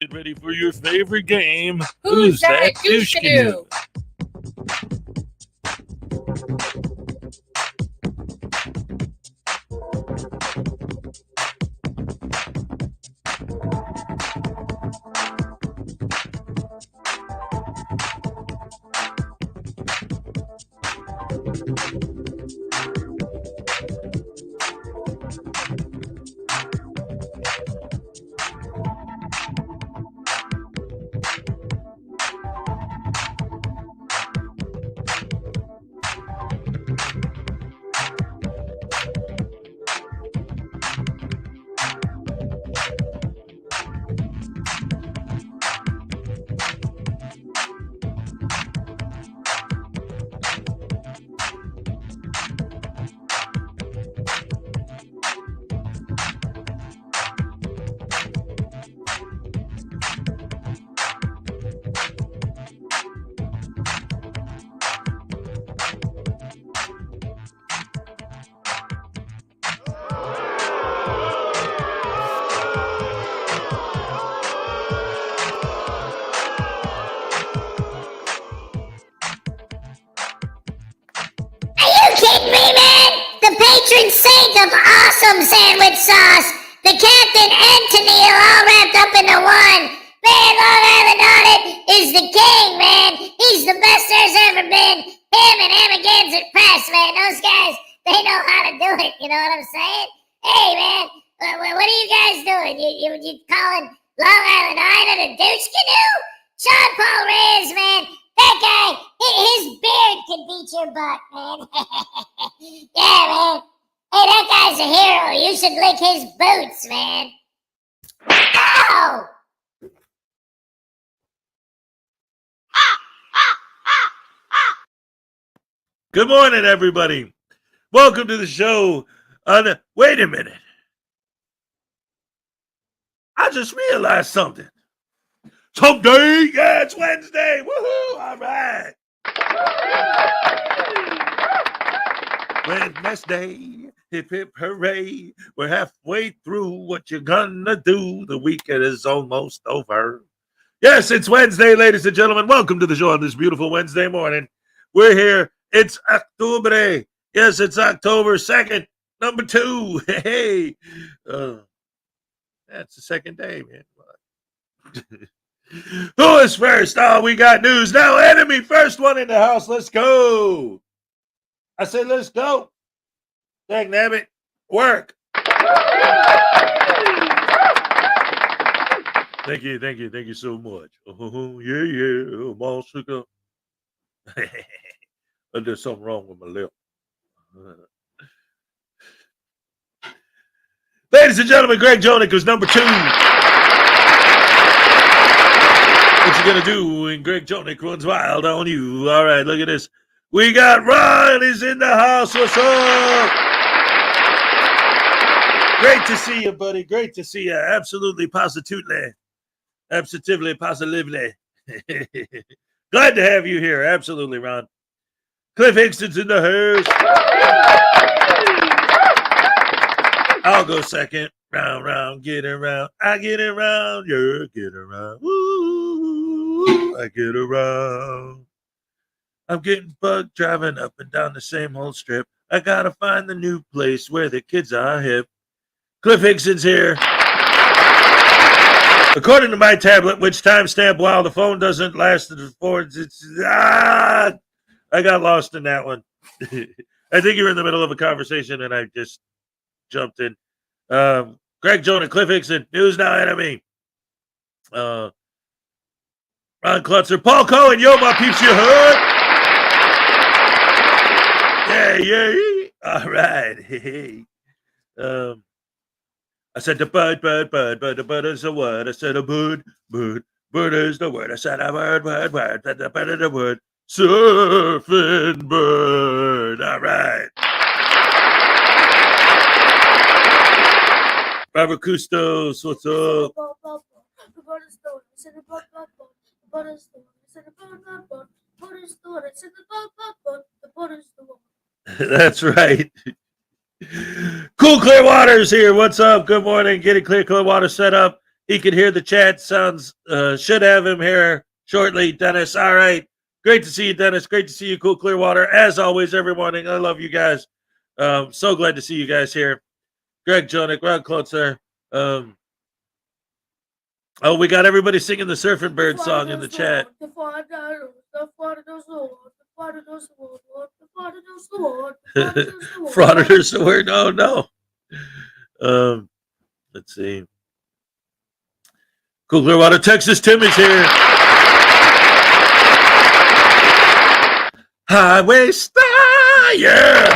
Get ready for your favorite game. Who's that douche canoe? Patron saint of awesome sandwich sauce, the Captain and Tennille all wrapped up into one. Man, Long Island Audit is the king, man. He's the best there's ever been. Him and Amagansett Press, man. Those guys, they know how to do it. You know what I'm saying? Hey, man, what are you guys doing? You calling Long Island Audit a douche canoe? Sean Paul Reyes, man. That guy, his beard could beat your butt, man. Yeah, man. Hey, that guy's a hero. You should lick his boots, man. Ow! Good morning, everybody. Welcome to the show. Wait a minute. I just realized something. Someday, yeah, it's Wednesday. Woohoo! All right. Wednesday, hip hip hooray. We're halfway through. What you gonna do? The weekend is almost over. Yes, it's Wednesday, ladies and gentlemen. Welcome to the show on this beautiful Wednesday morning. We're here. It's October. Yes, it's October 2nd, number 2. Hey. That's the second day, man. Who is first? Oh, we got news now. Enemy, first one in the house. Let's go. I said, let's go. Dang nabbit. Work. Thank you so much. Yeah. I'm all shook up. There's something wrong with my lip. Ladies and gentlemen, Greg Jonick was number 2. What you gonna do when Greg Jonick runs wild on you? All right, look at this. We got Ron is in the house. What's up? Great to see you, buddy. Great to see you. Absolutely, positively. Glad to have you here. Absolutely, Ron. Cliff Hickson's in the house. I'll go second. Round, get around. I get around. Yeah, get around. Woo, I get around. I'm getting bugged driving up and down the same old strip. I gotta find the new place where the kids are hip. Cliff Hickson's here. According to my tablet, which timestamp, while the phone doesn't last forward, I got lost in that one. I think you're in the middle of a conversation and I just jumped in. Greg Jonah, Cliff Hickson, News Now Enemy. Ron Klutzer, Paul Cohen, yo, my peeps, you heard? Yeah. All right. Hey. I said the bird is the word. I said a bird is the word. I said a word, the bird is the word. Surfing bird. All right. Robert Custos, what's up? That's right. Cool Clearwater's here. What's up? Good morning. Getting Clearwater set up. He can hear the chat. Sounds should have him here shortly. Dennis, all right. Great to see you, Dennis. Great to see you, Cool Clearwater. As always, every morning. I love you guys. So glad to see you guys here. Greg Jonick, Ron Klotzer. Oh, we got everybody singing the Surfing Bird song in the chat. Frauditors the word. Oh no. Let's see. Cool Clearwater, Texas. Tim is here. Highway Star, yeah.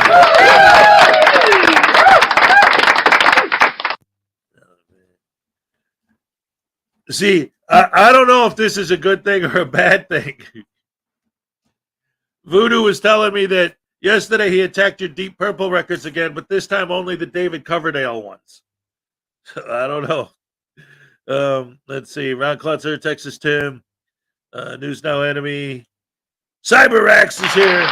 See, I don't know if this is a good thing or a bad thing. Voodoo was telling me that yesterday he attacked your Deep Purple records again, but this time only the David Coverdale ones. I don't know. Let's see. Ron Klutzer, Texas Tim, News Now Enemy, CyberX is here.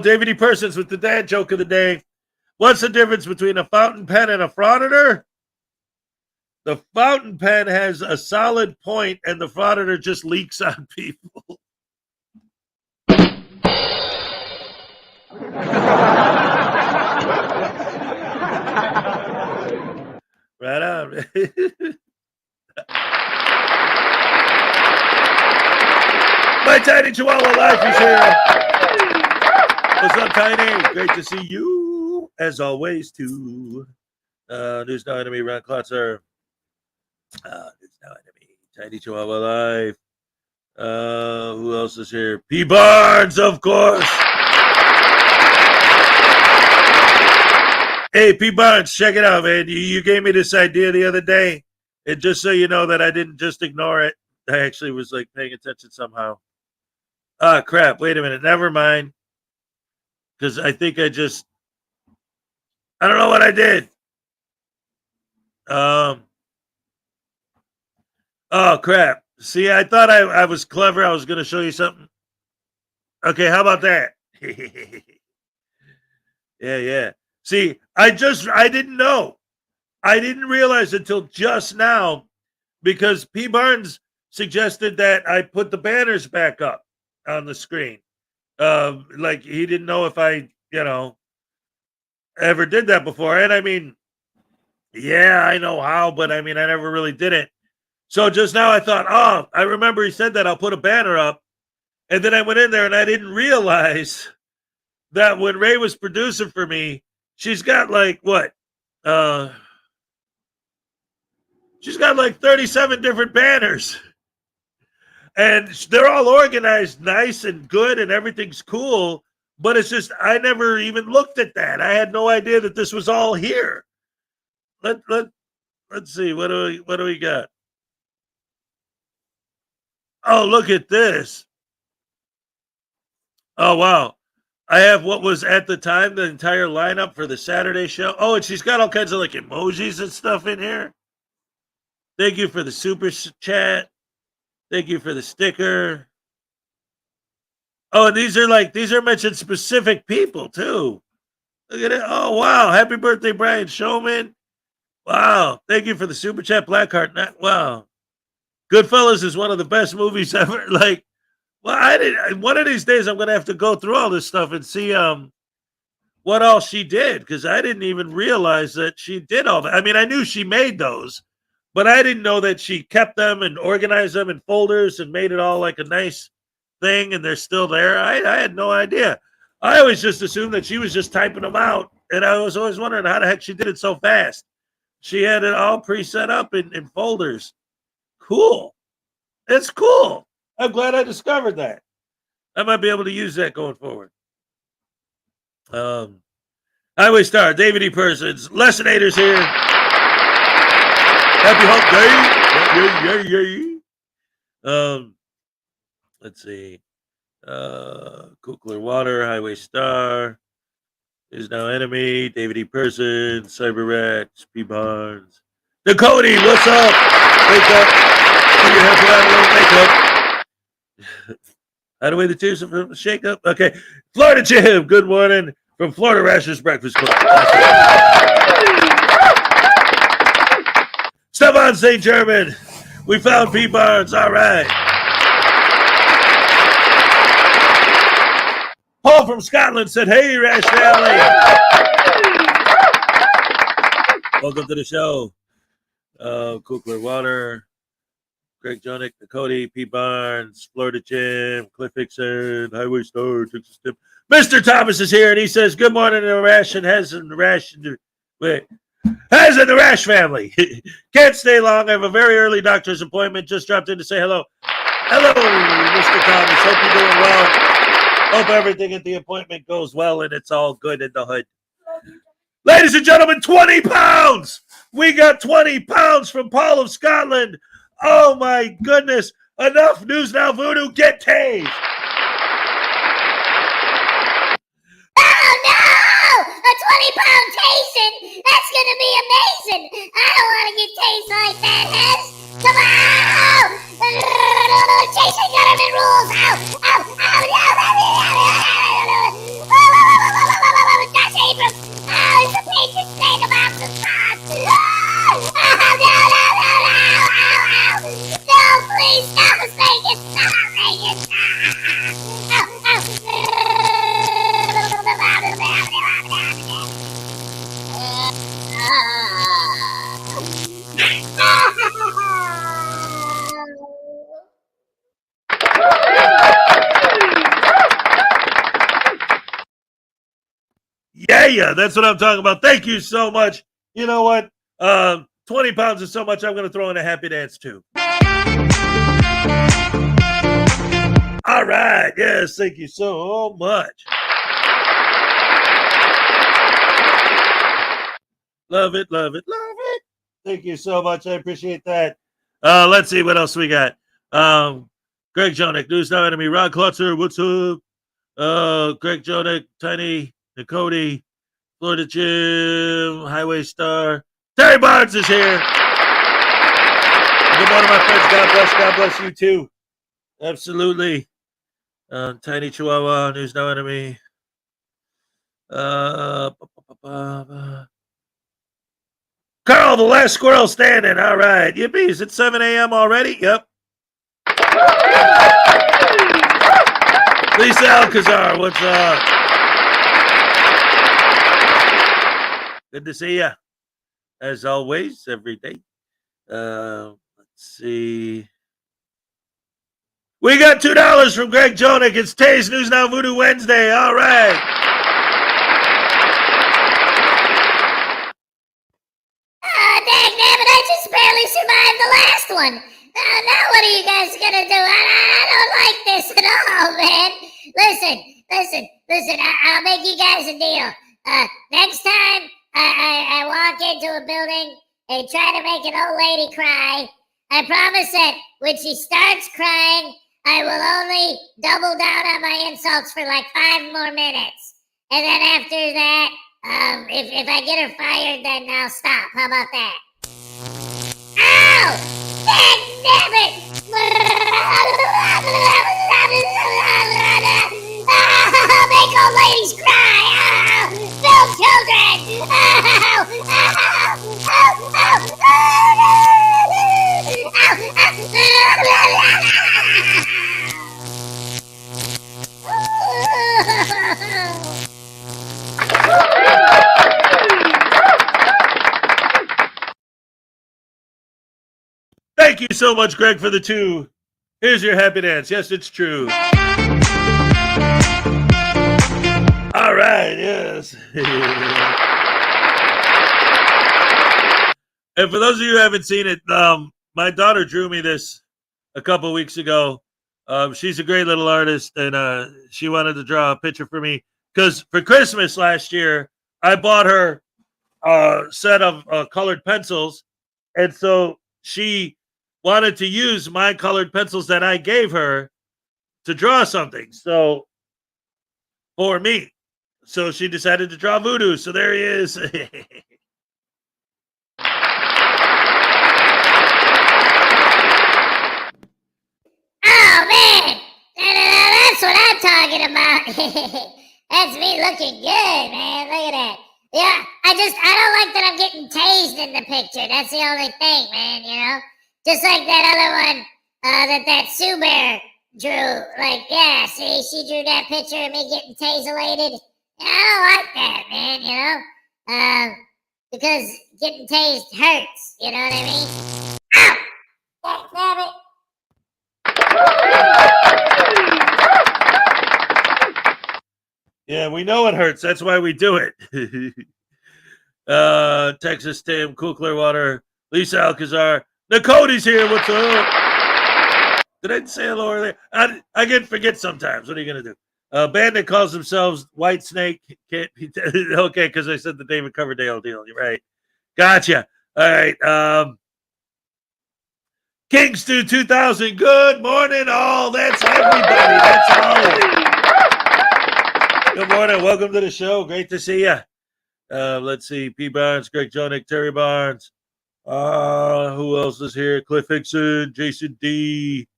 David E. Persons with the dad joke of the day. What's the difference between a fountain pen and a frauditor? The fountain pen has a solid point, and the frauditor just leaks on people. Right on. My Tiny Chihuahua Life is here. What's up, Tiny? Great to see you, as always, too. News Now Enemy, Ron Klotzer. News Now Enemy, Tiny Chihuahua Life. Who else is here? P. Barnes, of course. Hey, P. Barnes, check it out, man. You gave me this idea the other day. And just so you know that I didn't just ignore it, I actually was like paying attention somehow. Ah, crap. Wait a minute. Never mind. Because I think I don't know what I did. Oh, crap. See, I thought I was clever. I was going to show you something. Okay, how about that? Yeah. See, I didn't know. I didn't realize until just now because P. Barnes suggested that I put the banners back up on the screen. Like he didn't know if I, ever did that before. And I mean, yeah, I know how, but I mean, I never really did it. So just now I thought, I remember he said that I'll put a banner up. And then I went in there and I didn't realize that when Ray was producing for me, she's got like what? She's got like 37 different banners. And they're all organized nice and good and everything's cool. But it's just, I never even looked at that. I had no idea that this was all here. Let's see. What do we got? Oh, look at this. Oh, wow. I have what was at the time the entire lineup for the Saturday show. Oh, and she's got all kinds of like emojis and stuff in here. Thank you for the super chat. Thank you for the sticker. Oh, and these are mentioned specific people too. Look at it. Oh, wow. Happy birthday, Brian Showman. Wow. Thank you for the super chat, Blackheart. Wow. Goodfellas is one of the best movies ever. Like, well, one of these days I'm going to have to go through all this stuff and see what all she did because I didn't even realize that she did all that. I mean, I knew she made those, but I didn't know that she kept them and organized them in folders and made it all like a nice thing and they're still there. I had no idea. I always just assumed that she was just typing them out, and I was always wondering how the heck she did it so fast. She had it all pre-set up in folders. Cool. It's cool. I'm glad I discovered that. I might be able to use that going forward. Highway Star, David E. Persons, Lessonators here. Happy hump day. Yeah. Let's see. Cool Clearwater, Highway Star, Is Now Enemy, David E. Persons, CyberX, P. Barnes. Dakota, what's up? Wake up. Put your head on a little makeup. Hide away the tears from the shake up. Okay. Florida Jim, good morning from Florida Rashers Breakfast Club. John St. German. We found P. Barnes. All right. Paul from Scotland said, hey, Rash Family. Welcome to the show. Cool Clear Water. Greg Jonick, Cody, P. Barnes, Florida Jim, Cliff Hickson, Highway Star, Texas Tip. Mr. Thomas is here, and he says, good morning to the Rash and Hez and the Rash. Hez and the Rash family. Can't stay long. I have a very early doctor's appointment. Just dropped in to say hello. Hello, Mr. Thomas. Hope you're doing well. Hope everything at the appointment goes well and it's all good in the hood. Ladies and gentlemen, 20 pounds. We got 20 pounds from Paul of Scotland. Oh, my goodness. Enough News Now Voodoo. Get tased. Oh, no! A 20-pound tasing? That's going to be amazing. I don't want to get tased like that, Hez. Come on! Chasing government rules. Ow! Ow! Ow! Josh Abrams. Oh, it's a Patriots thing about the sauce. Oh, no! No, please, stop us, Vegas! Stop Vegas! Yeah, that's what I'm talking about. Thank you so much. You know what? 20 pounds is so much, I'm going to throw in a happy dance, too. All right. Yes, thank you so much. Love it, love it, love it. Thank you so much. I appreciate that. Let's see what else we got. Greg Jonick, News Now Enemy, Ron Klutzer, what's up? Greg Jonick, Tiny, Cody, Florida Jim, Highway Star. Terry Barnes is here. Good morning, my friends. God bless you too. Absolutely. Tiny Chihuahua, News Now Enemy. Carl, the last squirrel standing. All right. Yippee. Is it 7 a.m. already? Yep. Lisa Alcazar, what's up? Good to see you. As always, every day. Let's see. We got $2 from Greg Jonick. It's Tay's News Now Voodoo Wednesday. All right. Dagnabbit, I just barely survived the last one. Now what are you guys gonna do? I don't like this at all, man. Listen, I'll make you guys a deal. Next time I walk into a building and try to make an old lady cry, I promise that when she starts crying, I will only double down on my insults for like 5 more minutes. And then after that, if I get her fired, then I'll stop. How about that? Ow! Dagnabbit! Make old ladies cry! Film children! Thank you so much, Greg, for the 2. Here's your happy dance. Yes, it's true. All right, yes. And for those of you who haven't seen it, my daughter drew me this a couple weeks ago. She's a great little artist, and she wanted to draw a picture for me because for Christmas last year, I bought her a set of colored pencils, and so she wanted to use my colored pencils that I gave her to draw something. So for me. So she decided to draw voodoo. So there he is. Oh, man. That's what I'm talking about. That's me looking good, man. Look at that. Yeah, I don't like that I'm getting tased in the picture. That's the only thing, man, you know? Just like that other one, that Sue Bear drew. Like, yeah, see, she drew that picture of me getting taselated. I don't like that, man, you know? Because getting tased hurts, you know what I mean? Ow! Damn it. Yeah, we know it hurts. That's why we do it. Texas Tim, Cool Clearwater, Lisa Alcazar, Nakoti's here. What's up? Did I say hello earlier? I can forget sometimes. What are you gonna do? Bandit calls themselves White Snake. Can't be okay, because I said the David Coverdale deal. You're right. Gotcha. All right. King Stew 2000. Good morning, all. That's everybody. That's all. Good morning. Welcome to the show. Great to see you. Let's see. P. Barnes, Greg Jonick, Terry Barnes. Who else is here? Cliff Hickson, Jason D.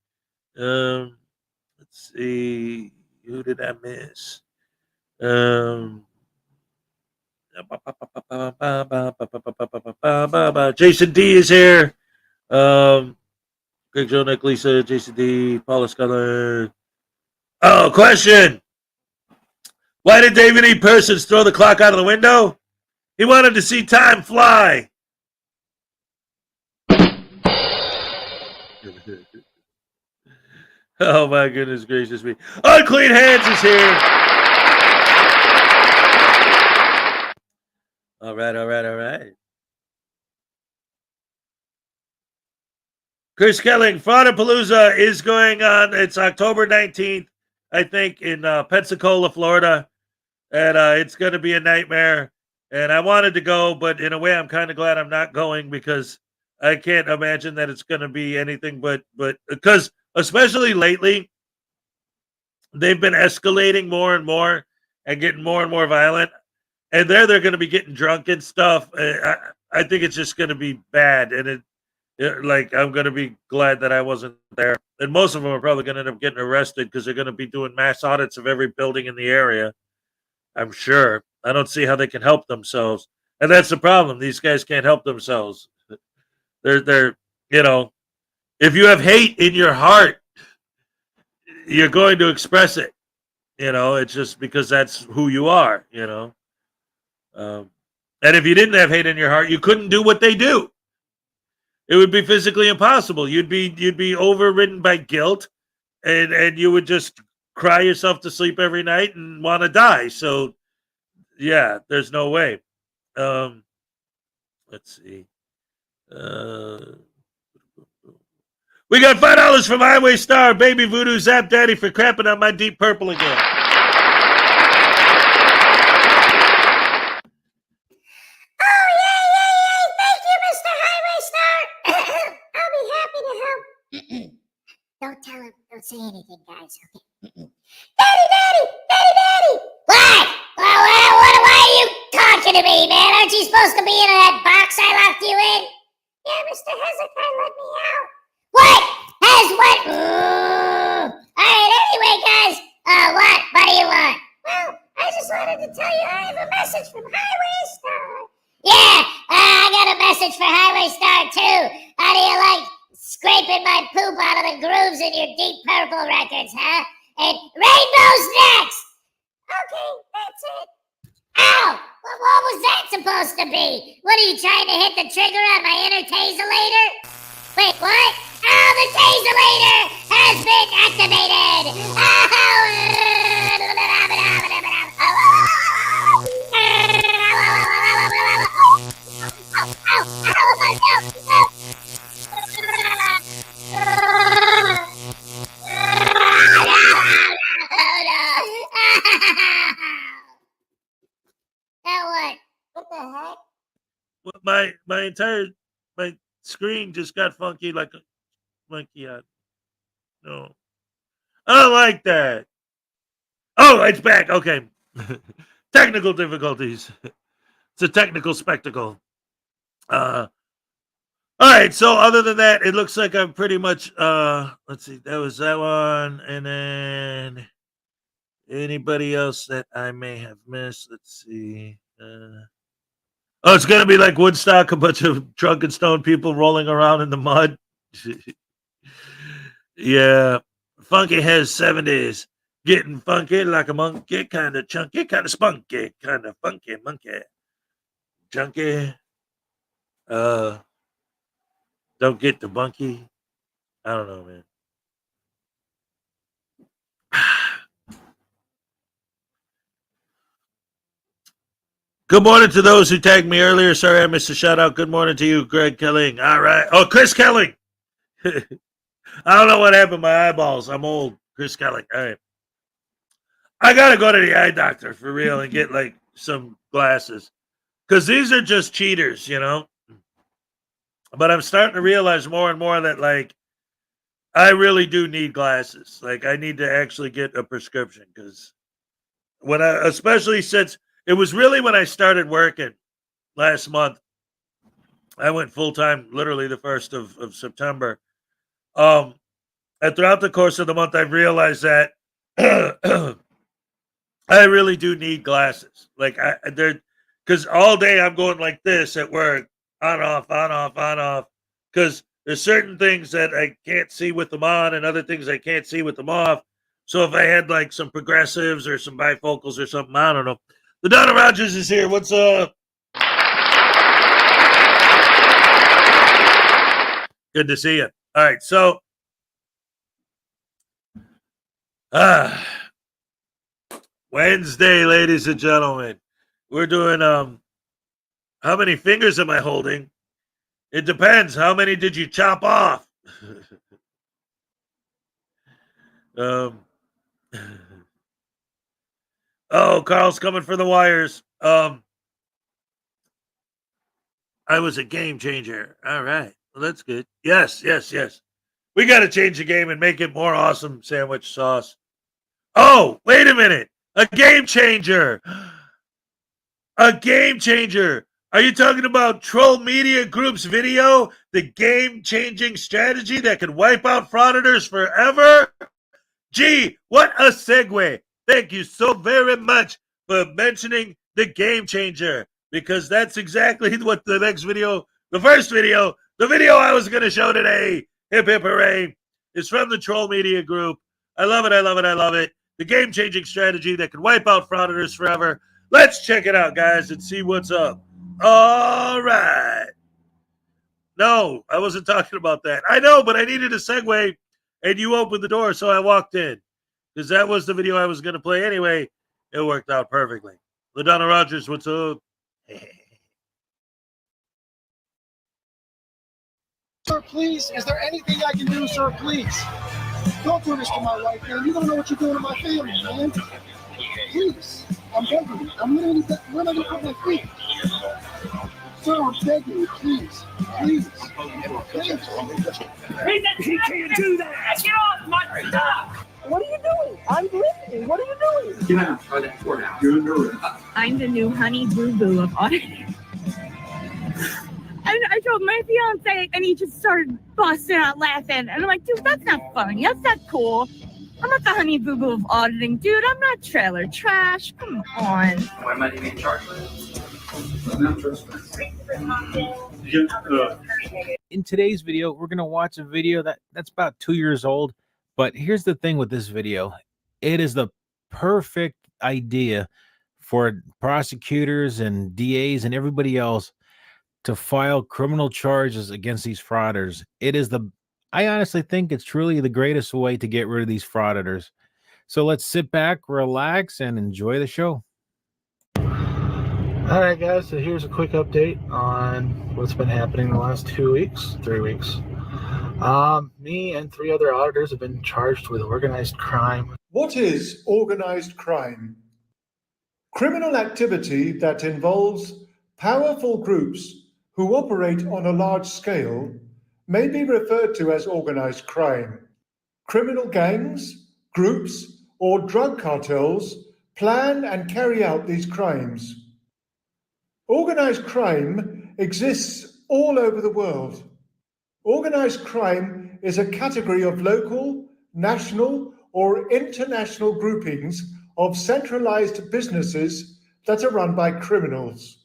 Let's see. Who did I miss? Jason D is here. Greg Jonick, Lisa, Jason D, Paula Sculler. Oh, question. Why did David E. Persons throw the clock out of the window? He wanted to see time fly. Oh, my goodness gracious me. Unclean Hands is here. All right. Chris Kelling, Fraudipalooza is going on. It's October 19th, I think, in Pensacola, Florida. And it's going to be a nightmare. And I wanted to go, but in a way, I'm kind of glad I'm not going, because I can't imagine that it's going to be anything but because especially lately, they've been escalating more and more and getting more and more violent. And they're going to be getting drunk and stuff. I think it's just going to be bad. And like, I'm going to be glad that I wasn't there. And most of them are probably going to end up getting arrested, because they're going to be doing mass audits of every building in the area. I'm sure. I don't see how they can help themselves. And that's the problem. These guys can't help themselves. They're, you know, if you have hate in your heart, you're going to express it. You know, it's just because that's who you are, you know. And if you didn't have hate in your heart, you couldn't do what they do. It would be physically impossible. You'd be overridden by guilt, and you would just cry yourself to sleep every night and want to die. So, yeah, there's no way. Let's see. We got $5 from Highway Star, Baby Voodoo Zap Daddy, for crapping on my Deep Purple again. Oh, yay. Thank you, Mr. Highway Star. I'll be happy to help. Don't tell him. Don't say anything, guys. Okay. Daddy. What? Why are you talking to me, man? Aren't you supposed to be in that box I locked you in? Yeah, Mr. Hezekiah let me out. What? What? Alright, anyway, guys. What? What do you want? Well, I just wanted to tell you I have a message from Highway Star. Yeah, I got a message for Highway Star, too. How do you like scraping my poop out of the grooves in your Deep Purple records, huh? And Rainbow's next! Okay, that's it. Ow! What was that supposed to be? What, are you trying to hit the trigger on my inner taselator? Wait, what? Oh, the taselator has been activated! What the heck? My screen just got funky like a monkey. No, I don't like that. Oh, it's back. Okay. Technical difficulties. It's a technical spectacle. All right. So other than that, it looks like I'm pretty much. Let's see. That was that one, and then anybody else that I may have missed. Let's see. Oh, it's going to be like Woodstock, a bunch of drunken stone people rolling around in the mud. Yeah. Funky has 7 days. Getting funky like a monkey, kind of chunky, kind of spunky, kind of funky monkey. Chunky. Don't get the bunky. I don't know, man. Good morning to those who tagged me earlier. Sorry I missed a shout out. Good morning to you, Greg Kelling. All right. Oh, Chris Kelling. I don't know what happened to my eyeballs. I'm old. Chris Kelling. All right. I got to go to the eye doctor for real and get like some glasses. Because these are just cheaters, you know? But I'm starting to realize more and more that like I really do need glasses. Like I need to actually get a prescription because especially since it was really when I started working last month. I went full time literally the 1st of September. And throughout the course of the month, I've realized that I really do need glasses. Like they're because all day I'm going like this at work, on off, on off, on off. Because there's certain things that I can't see with them on, and other things I can't see with them off. So if I had like some progressives or some bifocals or something, I don't know. The Donna Rogers is here. What's up? Good to see you. All right, so Wednesday, ladies and gentlemen. We're doing how many fingers am I holding? It depends. How many did you chop off? Oh, Carl's coming for the wires. I was a game changer. All right. Well, that's good. Yes. We got to change the game and make it more awesome sandwich sauce. Oh, wait a minute. A game changer. A game changer. Are you talking about Troll Media Group's video, the game-changing strategy that can wipe out frauditors forever? Gee, what a segue. Thank you so very much for mentioning the game changer, because that's exactly what the next video, the video I was going to show today, hip hip hooray, is from the Troll Media Group. I love it. The game-changing strategy that can wipe out frauditors forever. Let's check it out, guys, and see what's up. All right. No, I wasn't talking about that. I know, but I needed a segue, and you opened the door, so I walked in. Because that was the video I was going to play anyway. It worked out perfectly. LaDonna Rogers, what's up? Sir, please, is there anything I can do, sir, please? Don't do this to my wife, man. You don't know what you're doing to my family, man. Please, I'm begging you. I'm literally, where am I going to put my feet? Sir, I'm begging you, please. Please. Please. He can't do that. Get off my stuff. What are you doing? I'm listening. What are you doing? Get out of that courthouse. You're nervous. I'm the new honey boo boo of auditing. And I told my fiance, and he just started busting out laughing. And I'm like, dude, that's not funny. That's not cool. I'm not the honey boo boo of auditing, dude. I'm not trailer trash. Come on. Why am I being charged? In today's video, we're going to watch a video that's about 2 years old. But here's the thing with this video. It is the perfect idea for prosecutors and DAs and everybody else to file criminal charges against these frauditors. I honestly think it's truly the greatest way to get rid of these frauditors. So let's sit back, relax, and enjoy the show. All right, guys, so here's a quick update on what's been happening the last 3 weeks. Me and 3 other auditors have been charged with organized crime. What is organized crime? Criminal activity that involves powerful groups who operate on a large scale may be referred to as organized crime. Criminal gangs, groups, or drug cartels plan and carry out these crimes. Organized crime exists all over the world. Organized crime is a category of local, national, or international groupings of centralized businesses that are run by criminals.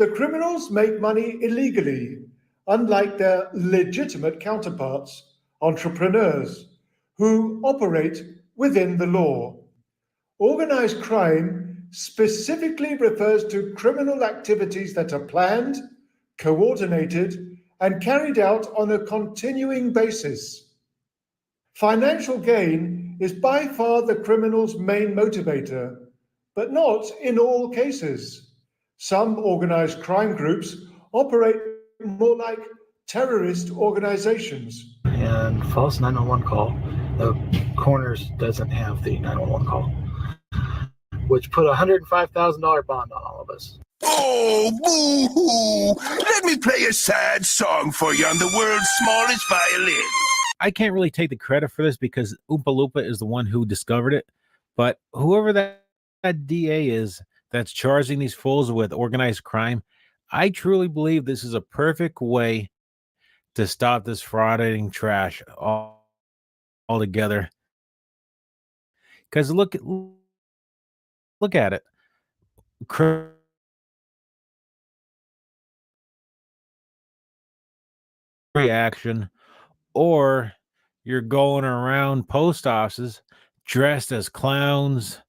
The criminals make money illegally, unlike their legitimate counterparts, entrepreneurs, who operate within the law. Organized crime specifically refers to criminal activities that are planned, coordinated, and carried out on a continuing basis. Financial gain is by far the criminal's main motivator, but not in all cases. Some organized crime groups operate more like terrorist organizations. And false 911 call. The Corners doesn't have the 911 call, which put a $105,000 bond on all of us. Oh, boo-hoo! Let me play a sad song for you on the world's smallest violin. I can't really take the credit for this because Oompa Loompa is the one who discovered it. But whoever that DA is that's charging these fools with organized crime, I truly believe this is a perfect way to stop this frauding trash altogether. Because look at it. Reaction, or you're going around post offices dressed as clowns,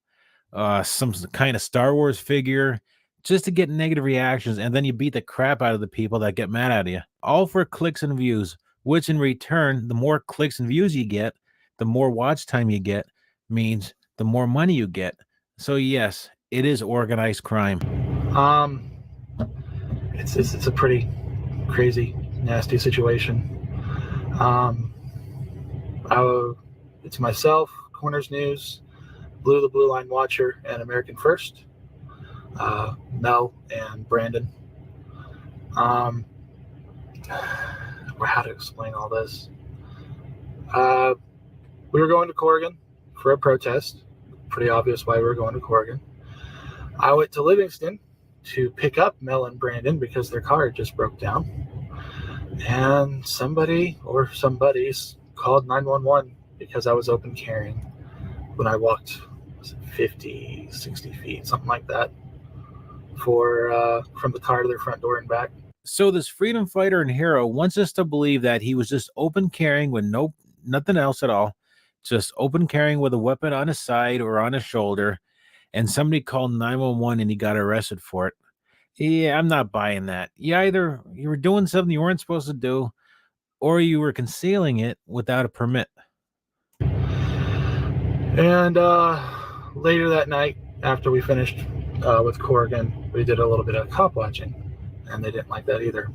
some kind of Star Wars figure, just to get negative reactions, and then you beat the crap out of the people that get mad at you, all for clicks and views, which in return, the more clicks and views you get, the more watch time you get, means the more money you get. So yes, it is organized crime. It's a pretty crazy, nasty situation. It's myself, Corners News, Blue the Blue Line Watcher, and American First, Mel and Brandon. How to explain all this? We were going to Corrigan for a protest. Pretty obvious why we were going to Corrigan. I went to Livingston to pick up Mel and Brandon because their car just broke down. And somebody or somebody's called 911 because I was open carrying when I walked 50, 60 feet, something like that, from the car to their front door and back. So this freedom fighter and hero wants us to believe that he was just open carrying with nothing else at all, just open carrying with a weapon on his side or on his shoulder, and somebody called 911 and he got arrested for it. Yeah, I'm not buying that. Either you were doing something you weren't supposed to do, or you were concealing it without a permit. And later that night, after we finished with Corrigan, we did a little bit of cop watching, and they didn't like that either.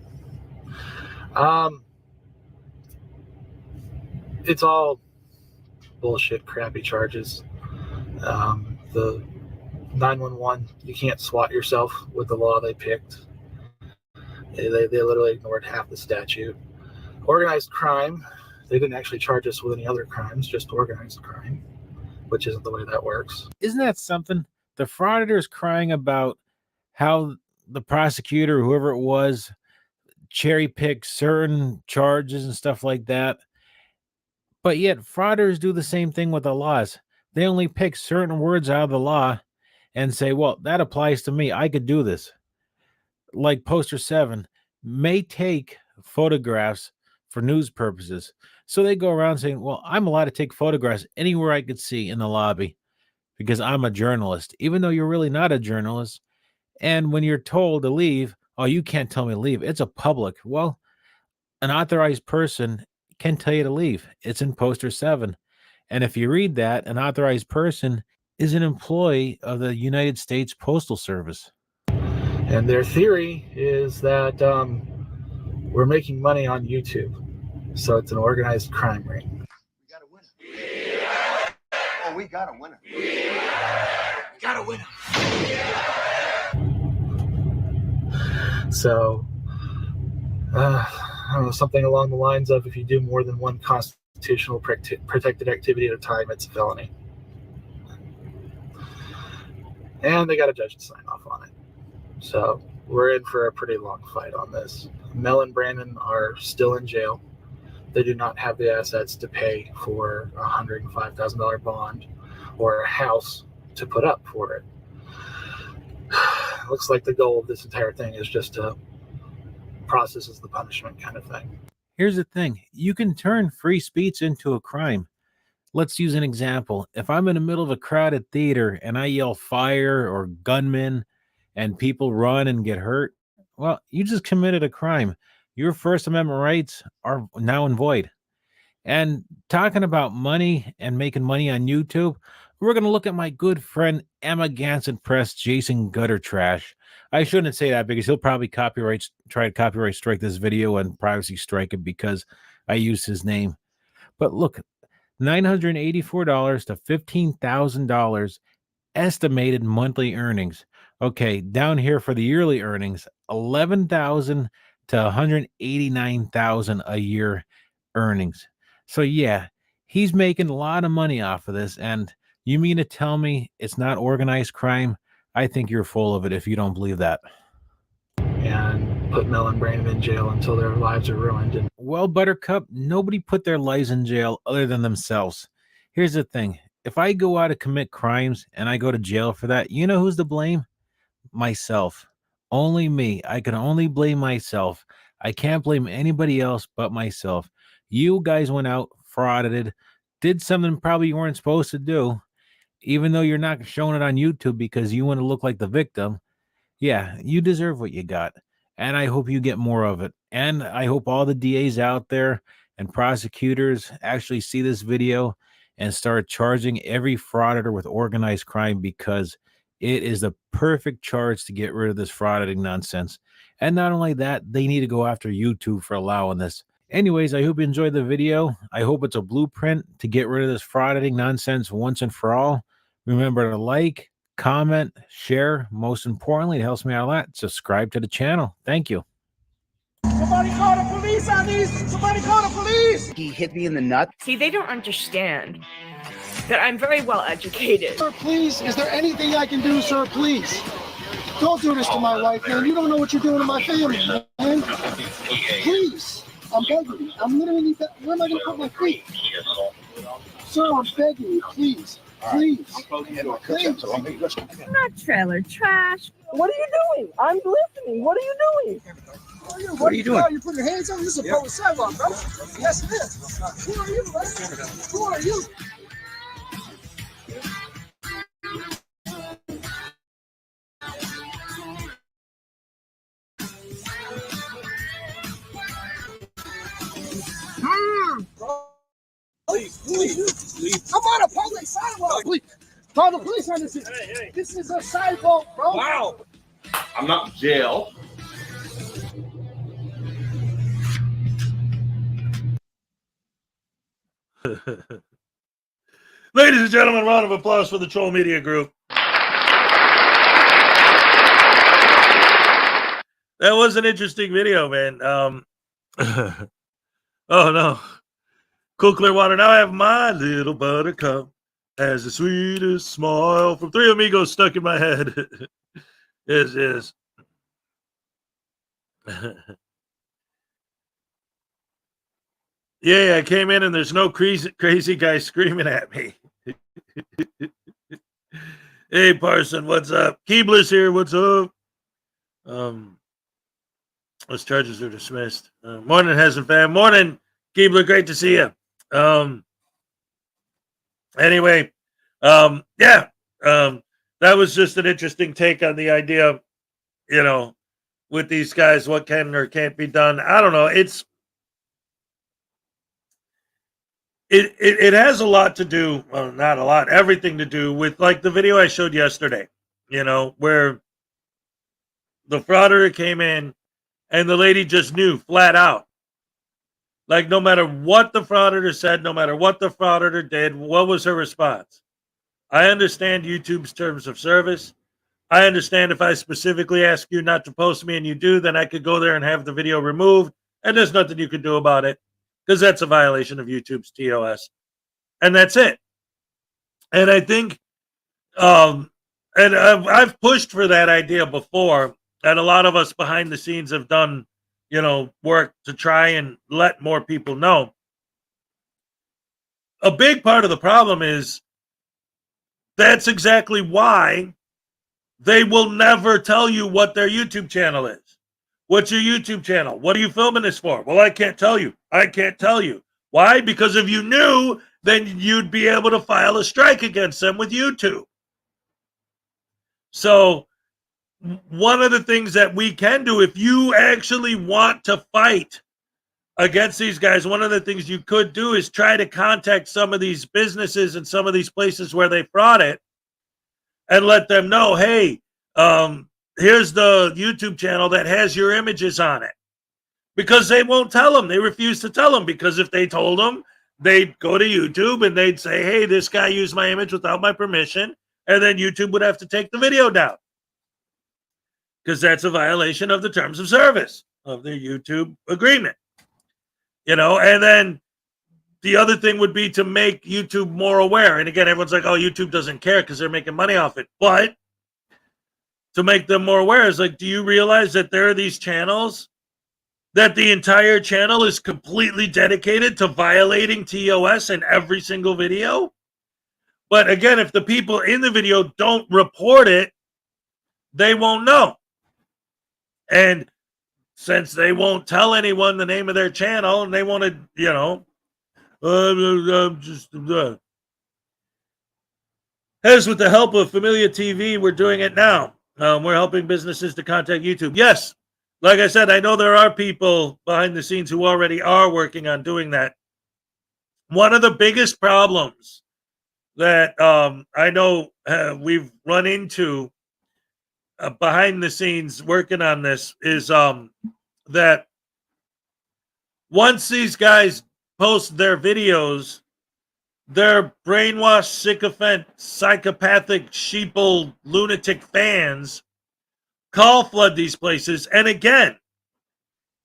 It's all bullshit, crappy charges. The 911, you can't SWAT yourself with the law they picked. They literally ignored half the statute. Organized crime, they didn't actually charge us with any other crimes, just organized crime, which isn't the way that works. Isn't that something? The Frauditors crying about how the prosecutor, whoever it was, cherry picked certain charges and stuff like that. But yet frauditors do the same thing with the laws. They only pick certain words out of the law and say, well, that applies to me. I could do this. Like Poster 7 may take photographs for news purposes. So they go around saying, well, I'm allowed to take photographs anywhere I could see in the lobby because I'm a journalist, even though you're really not a journalist. And when you're told to leave, oh, you can't tell me to leave. It's a public. Well, an authorized person can tell you to leave. It's in Poster 7. And if you read that, an authorized person is an employee of the United States Postal Service. And their theory is that we're making money on YouTube. So it's an organized crime ring. We got a winner. Oh, we got a winner. We got a winner. So, I don't know, something along the lines of if you do more than one constitutional protected activity at a time, it's a felony. And they got a judge to sign off on it. So we're in for a pretty long fight on this. Mel and Brandon are still in jail. They do not have the assets to pay for a $105,000 bond or a house to put up for it. looks like the goal of this entire thing is just to process as the punishment kind of thing. Here's the thing. You can turn free speech into a crime. Let's use an example. If I'm in the middle of a crowded theater and I yell fire or gunman and people run and get hurt, well, you just committed a crime. Your First Amendment rights are now in void. And talking about money and making money on YouTube, we're going to look at my good friend Emma Ganson Press, Jason Gutter Trash. I shouldn't say that because he'll probably try to copyright strike this video and privacy strike it because I used his name. But look, $984 to $15,000 estimated monthly earnings. Okay, down here for the yearly earnings, $11,000 to $189,000 a year earnings. So yeah, he's making a lot of money off of this. And you mean to tell me it's not organized crime? I think you're full of it if you don't believe that. And put Mel and Brandon in jail until their lives are ruined. And well, Buttercup, nobody put their lives in jail other than themselves. Here's the thing. If I go out to commit crimes and I go to jail for that, you know who's to blame? Myself. Only me. I can only blame myself. I can't blame anybody else but myself. You guys went out, frauded, did something probably you weren't supposed to do, even though you're not showing it on YouTube because you want to look like the victim. Yeah, you deserve what you got. And I hope you get more of it. And I hope all the DAs out there and prosecutors actually see this video and start charging every frauditor with organized crime because it is the perfect charge to get rid of this frauditing nonsense. And not only that, they need to go after YouTube for allowing this. Anyways, I hope you enjoyed the video. I hope it's a blueprint to get rid of this frauditing nonsense once and for all. Remember to like, comment, share. Most importantly, it helps me out a lot. Subscribe to the channel. Thank you. Somebody call the police on these! Somebody call the police! He hit me in the nuts. See, they don't understand that I'm very well educated. Sir, please, is there anything I can do, sir? Please. Don't do this to my wife, man. You don't know what you're doing to my family, man. Please. I'm begging you. I'm literally, where am I going to put my feet? Sir, I'm begging you, please. Please. Please. I'm not trailer trash. What are you doing? I'm listening. What are you doing? What are you doing? You put your hands on me? This is a public sidewalk, bro. Yes, it is. Who are you, man? Who are you? Please. I'm on a public sidewalk. Please. Call the police on this. Hey. This is a sidewalk, bro. Wow. I'm not in jail. Ladies and gentlemen, round of applause for the Troll Media Group. That was an interesting video, man. Oh no. Cool Clearwater. Now I have my little buttercup has the sweetest smile from Three Amigos stuck in my head. Yes. Yeah, I came in and there's no crazy guy screaming at me. Hey, Parson, what's up? Keebler's here, what's up? Those charges are dismissed. Morning, Hezen fam. Morning, Keebler, great to see you. Anyway, that was just an interesting take on the idea, you know, with these guys, what can or can't be done. I don't know. It has a lot to do, well, not a lot, everything to do with like the video I showed yesterday, you know, where the frauditor came in and the lady just knew flat out. Like, no matter what the frauditor said, no matter what the frauditor did, what was her response? I understand YouTube's terms of service. I understand if I specifically ask you not to post me and you do, then I could go there and have the video removed, and there's nothing you can do about it because that's a violation of YouTube's TOS. And that's it. And I think, and I've pushed for that idea before, and a lot of us behind the scenes have done, you know, work to try and let more people know. A big part of the problem is that's exactly why they will never tell you what their YouTube channel is. What's your YouTube channel? What are you filming this for? Well, I can't tell you. I can't tell you. Why? Because if you knew, then you'd be able to file a strike against them with YouTube. So one of the things that we can do, if you actually want to fight against these guys, one of the things you could do is try to contact some of these businesses and some of these places where they fraud it and let them know, hey, here's the YouTube channel that has your images on it. Because they won't tell them. They refuse to tell them, because if they told them, they'd go to YouTube and they'd say, hey, this guy used my image without my permission, and then YouTube would have to take the video down. Because that's a violation of the terms of service of their YouTube agreement. And then the other thing would be to make YouTube more aware. And again, everyone's like, oh, YouTube doesn't care because they're making money off it. But to make them more aware is like, do you realize that there are these channels that the entire channel is completely dedicated to violating TOS in every single video? But again, if the people in the video don't report it, they won't know. And since they won't tell anyone the name of their channel, and they want to, as with the help of Familia TV, we're doing it now. We're helping businesses to contact YouTube. Yes, like I said, I know there are people behind the scenes who already are working on doing that. One of the biggest problems that I know we've run into behind the scenes working on this is that once these guys post their videos, their brainwashed, sycophant, psychopathic, sheeple, lunatic fans call flood these places. And again,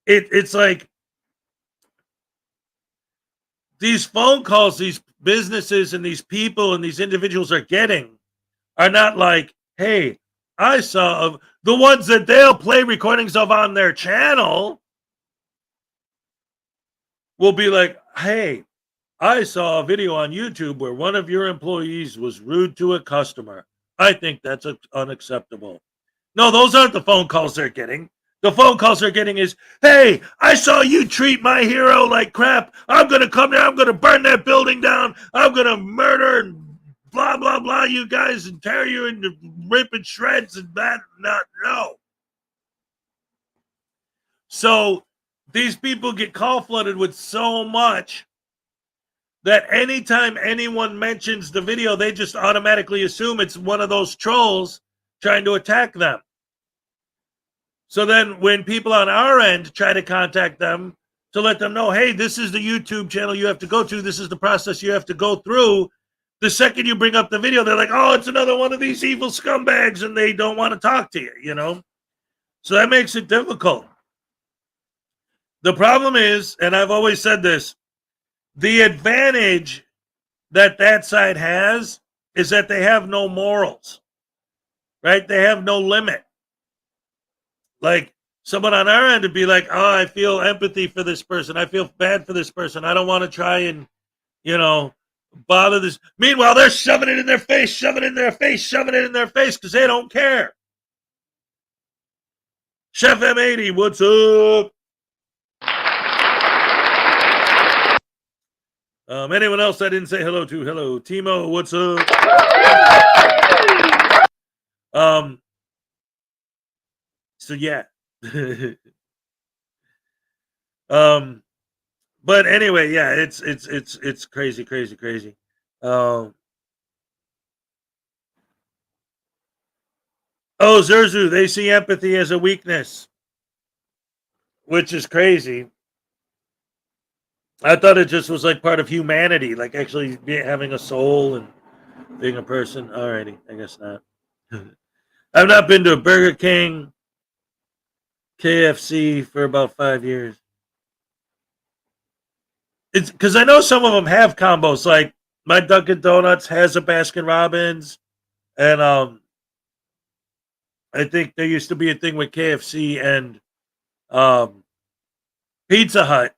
it's like these phone calls these businesses and these people and these individuals are getting are not like, hey, I saw the ones that they'll play recordings of on their channel will be like, hey, I saw a video on YouTube where one of your employees was rude to a customer. I think that's unacceptable. No, those aren't the phone calls they're getting. The phone calls they're getting is, hey, I saw you treat my hero like crap. I'm going to come there. I'm going to burn that building down. I'm going to murder and blah, blah, blah, you guys, and tear you into ripping shreds and that, not, no. So these people get call flooded with so much that anytime anyone mentions the video, they just automatically assume it's one of those trolls trying to attack them. So then when people on our end try to contact them to let them know, hey, this is the YouTube channel you have to go to, this is the process you have to go through, the second you bring up the video, they're like, oh, it's another one of these evil scumbags, and they don't want to talk to you, So that makes it difficult. The problem is, and I've always said this, the advantage that side has is that they have no morals, right? They have no limit. Like someone on our end would be like, oh, I feel empathy for this person. I feel bad for this person. I don't want to try and, bother this. Meanwhile, they're shoving it in their face, shoving it in their face, shoving it in their face because they don't care. Chef M80, what's up? Anyone else I didn't say hello to? Hello, Timo, what's up? So yeah. But anyway, yeah, it's crazy, crazy, crazy. Oh, Zerzu, they see empathy as a weakness, which is crazy. I thought it just was like part of humanity, like actually having a soul and being a person. Alrighty, I guess not. I've not been to a Burger King, KFC for about 5 years. It's because I know some of them have combos. Like my Dunkin' Donuts has a Baskin Robbins, and I think there used to be a thing with KFC and Pizza Hut.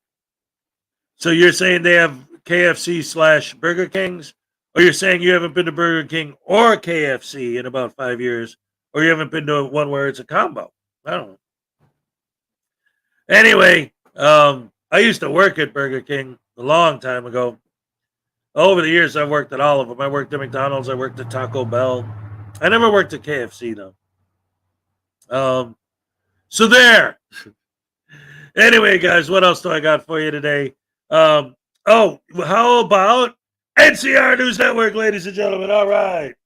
So you're saying they have KFC / Burger Kings, or you're saying you haven't been to Burger King or KFC in about 5 years, Or you haven't been to one where it's a combo. I don't know. Anyway, I used to work at Burger King a long time ago. Over the years, I've worked at all of them. I worked at McDonald's. I worked at Taco Bell. I never worked at KFC, though. So there. Anyway, guys, what else do I got for you today? How about NCR News Network, ladies and gentlemen? All right.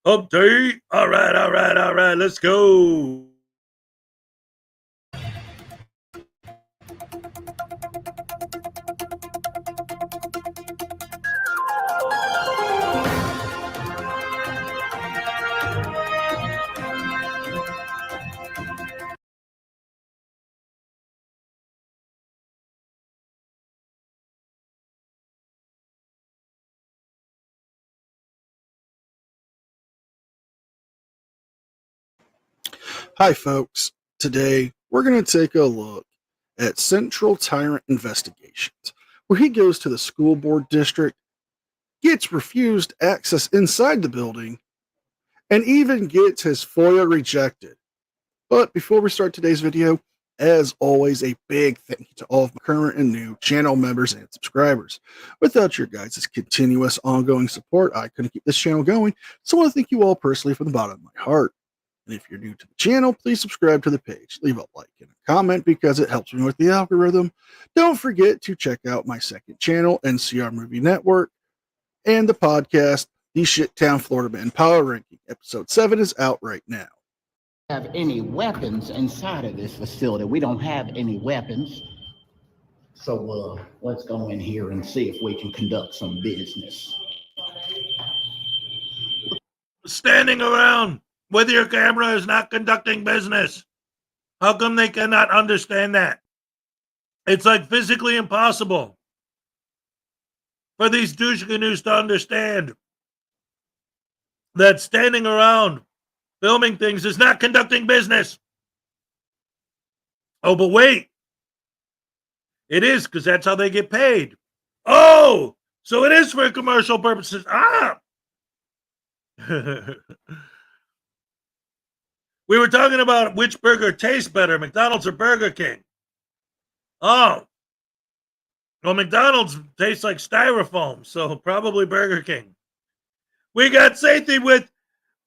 Update. All right. Let's go. Hi, folks. Today, we're going to take a look at Central Tyrant Investigations, where he goes to the school board district, gets refused access inside the building, and even gets his FOIA rejected. But before we start today's video, as always, a big thank you to all of my current and new channel members and subscribers. Without your guys' continuous ongoing support, I couldn't keep this channel going, so I want to thank you all personally from the bottom of my heart. And if you're new to the channel, please subscribe to the page. Leave a like and a comment because it helps me with the algorithm. Don't forget to check out my second channel, NCR Movie Network, and the podcast, The Shittown Florida Man Power Ranking. Episode 7 is out right now. Have any weapons inside of this facility. We don't have any weapons. So let's go in here and see if we can conduct some business. Standing around with your camera is not conducting business. How come they cannot understand that? It's like physically impossible for these douche-canoes to understand that standing around filming things is not conducting business. Oh, but wait. It is, because that's how they get paid. Oh, so it is for commercial purposes. We were talking about which burger tastes better, McDonald's or Burger King. Oh. Well, McDonald's tastes like styrofoam, so probably Burger King. We got Sathi with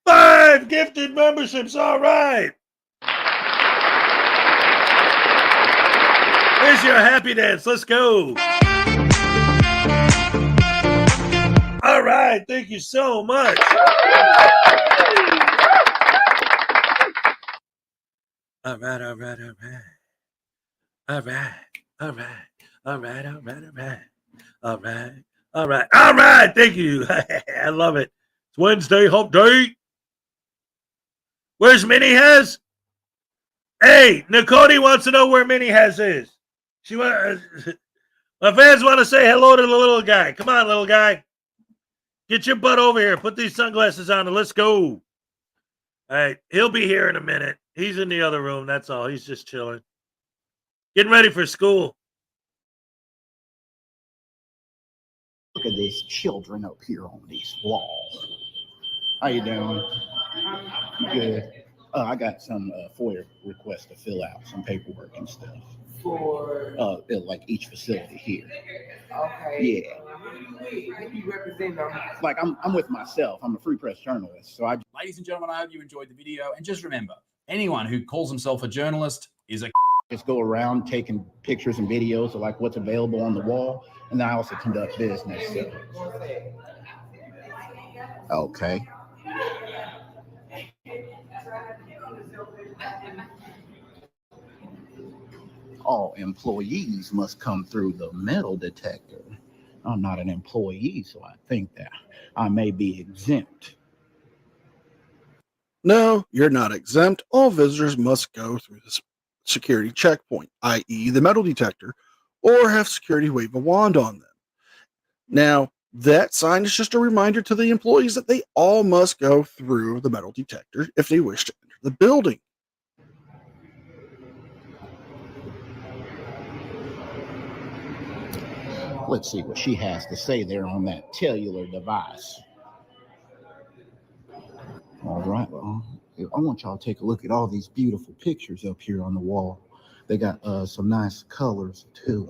5 gifted memberships. All right. Here's your happy dance. Let's go. All right. Thank you so much. All right. Thank you. I love it. It's Wednesday, hump day. Where's Minnie Hez? Hey, Nicole wants to know where Minnie Hez is. My fans want to say hello to the little guy. Come on, little guy. Get your butt over here. Put these sunglasses on and let's go. All right. He'll be here in a minute. He's in the other room. That's all. He's just chilling. Getting ready for school. Look at these children up here on these walls. How you doing? Good. I got some FOIA requests to fill out, some paperwork and stuff. For like each facility here. Okay. Yeah. Who you represent them? Like I'm with myself. I'm a free press journalist. So Ladies and gentlemen, I hope you enjoyed the video. And just remember, anyone who calls himself a journalist is a just go around taking pictures and videos of like what's available on the wall. And then I also conduct business. So. Okay. All employees must come through the metal detector. I'm not an employee, so I think that I may be exempt. No, you're not exempt. All visitors must go through the security checkpoint, i.e. the metal detector, or have security wave a wand on them. Now, that sign is just a reminder to the employees that they all must go through the metal detector if they wish to enter the building. Let's see what she has to say there on that cellular device. All right, well, I want y'all to take a look at all these beautiful pictures up here on the wall. They got some nice colors to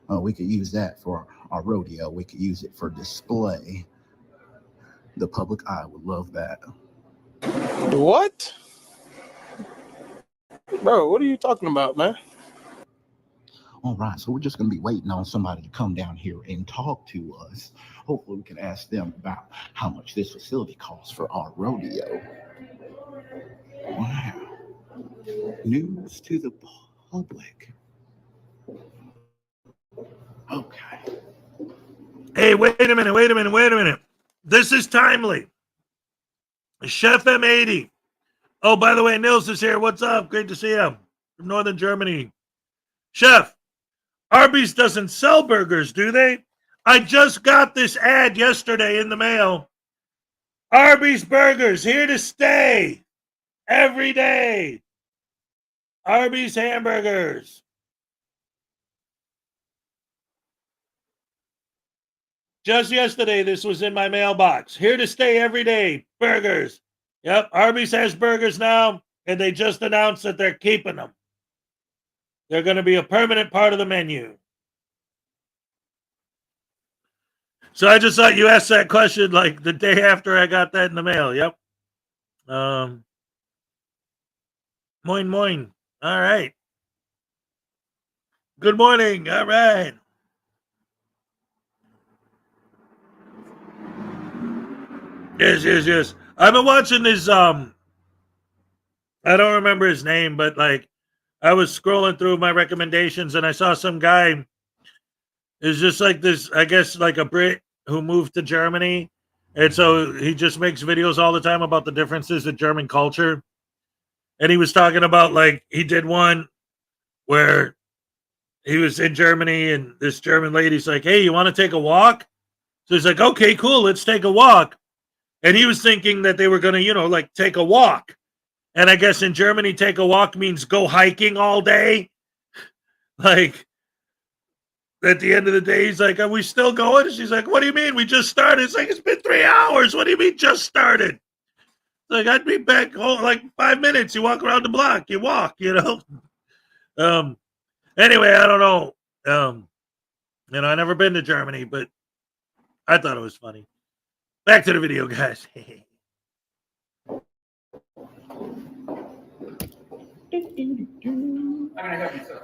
them. We could use that for our rodeo. We could use it for display. The public eye would love that. What? Bro, what are you talking about, man? All right, so we're just going to be waiting on somebody to come down here and talk to us. Hopefully we can ask them about how much this facility costs for our rodeo. Wow. News to the public. Okay. Hey, wait a minute. This is timely. Chef M80. Oh, by the way, Nils is here. What's up? Great to see him from Northern Germany. Chef, Arby's doesn't sell burgers, do they? I just got this ad yesterday in the mail. Arby's burgers, here to stay. Every day. Arby's hamburgers. Just yesterday, this was in my mailbox. Here to stay every day. Burgers. Yep, Arby's has burgers now, and they just announced that they're keeping them. They're going to be a permanent part of the menu. So I just thought you asked that question like the day after I got that in the mail. Yep. Moin. All right. Good morning. All right. Yes. I've been watching this, I don't remember his name, but like I was scrolling through my recommendations and I saw some guy is just like this, I guess like a Brit who moved to Germany. And so he just makes videos all the time about the differences in German culture. And he was talking about like, he did one where he was in Germany and this German lady's like, hey, you want to take a walk? So he's like, okay, cool, let's take a walk. And he was thinking that they were going to, like take a walk. And I guess in Germany, take a walk means go hiking all day. Like, at the end of the day, he's like, are we still going? And she's like, what do you mean? We just started. It's like, it's been 3 hours. What do you mean just started? It's like, I'd be back home like 5 minutes. You walk around the block. You walk, Anyway, I don't know. I never been to Germany, but I thought it was funny. Back to the video, guys.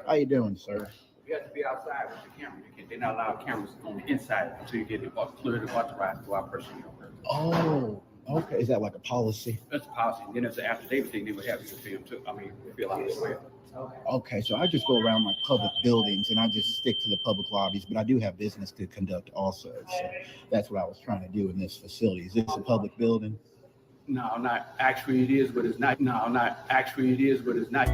How you doing, sir? You have to be outside with the camera. They're not allowed cameras on the inside until you get it clearly authorized to our personnel. Oh, okay. Is that like a policy? That's a policy. Then it's an affidavit thing. They would have you to film too. I mean, fill out as well. Okay, so I just go around like public buildings and I just stick to the public lobbies, but I do have business to conduct also. So that's what I was trying to do in this facility. Is this a public building? No, not actually. It is, but it's not. No, not actually. It is, but it's not.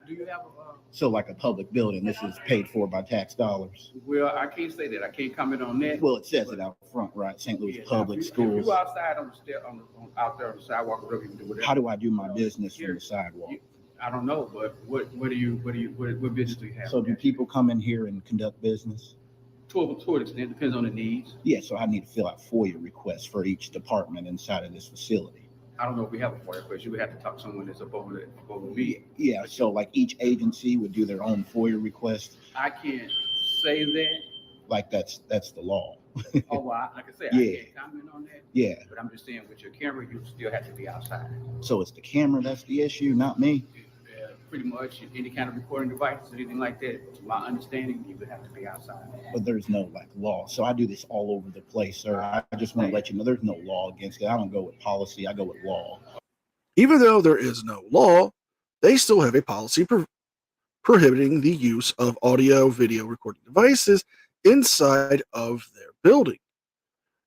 Do you have a? So like a public building, this is paid for by tax dollars? Well, I can't say that. I can't comment on that. Well, it says it out front, right? St. Louis Public Schools. If you outside on the stair, out there on the sidewalk, whatever you can do. Whatever. How do I do my business from the sidewalk? I don't know, but what business do you have? So do people come in here and conduct business? To an extent, depends on the needs. Yeah, so I need to fill out FOIA requests for each department inside of this facility. I don't know if we have a FOIA request. You would have to talk to someone that's above me. Yeah, so like each agency would do their own FOIA request. I can't say that. Like that's the law. Oh, well, like I said, Yeah. I can't comment on that. Yeah. But I'm just saying, with your camera, you still have to be outside. So it's the camera that's the issue, not me? Pretty much any kind of recording device, anything like that, to my understanding, you would have to be outside. But there's no like law. So I do this all over the place, sir. I just want to let you know there's no law against it. I don't go with policy, I go with law. Even though there is no law, they still have a policy prohibiting the use of audio video recording devices inside of their building.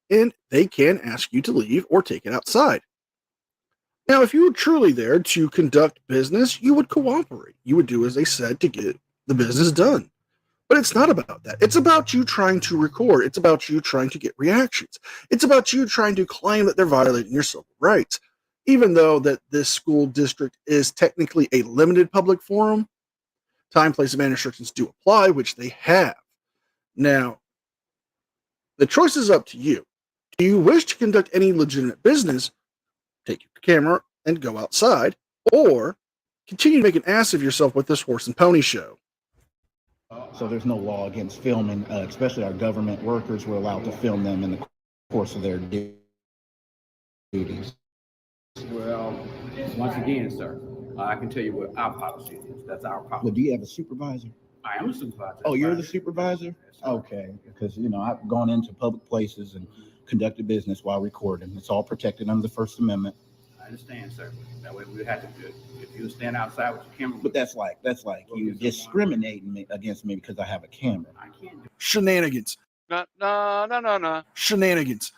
And they can ask you to leave or take it outside. Now, if you were truly there to conduct business, you would cooperate. You would do as they said to get the business done. But it's not about that. It's about you trying to record. It's about you trying to get reactions. It's about you trying to claim that they're violating your civil rights. Even though that this school district is technically a limited public forum, time, place, and manner restrictions do apply, which they have. Now, The choice is up to you. Do you wish to conduct any legitimate business, take your camera and go outside, or continue to make an ass of yourself with this horse and pony show? So there's no law against filming, especially our government workers. We're allowed to film them in the course of their duties. Well, once again, sir, I can tell you what our policy is. That's our policy. Well, do you have a supervisor? I am a supervisor. Oh, you're the supervisor? Okay, because I've gone into public places and conducted business while recording. It's all protected under the First Amendment. I understand, sir. That way we have to do it. If you stand outside with your camera. But that's like you discriminating against me because I have a camera. I can't do Shenanigans. No. Shenanigans.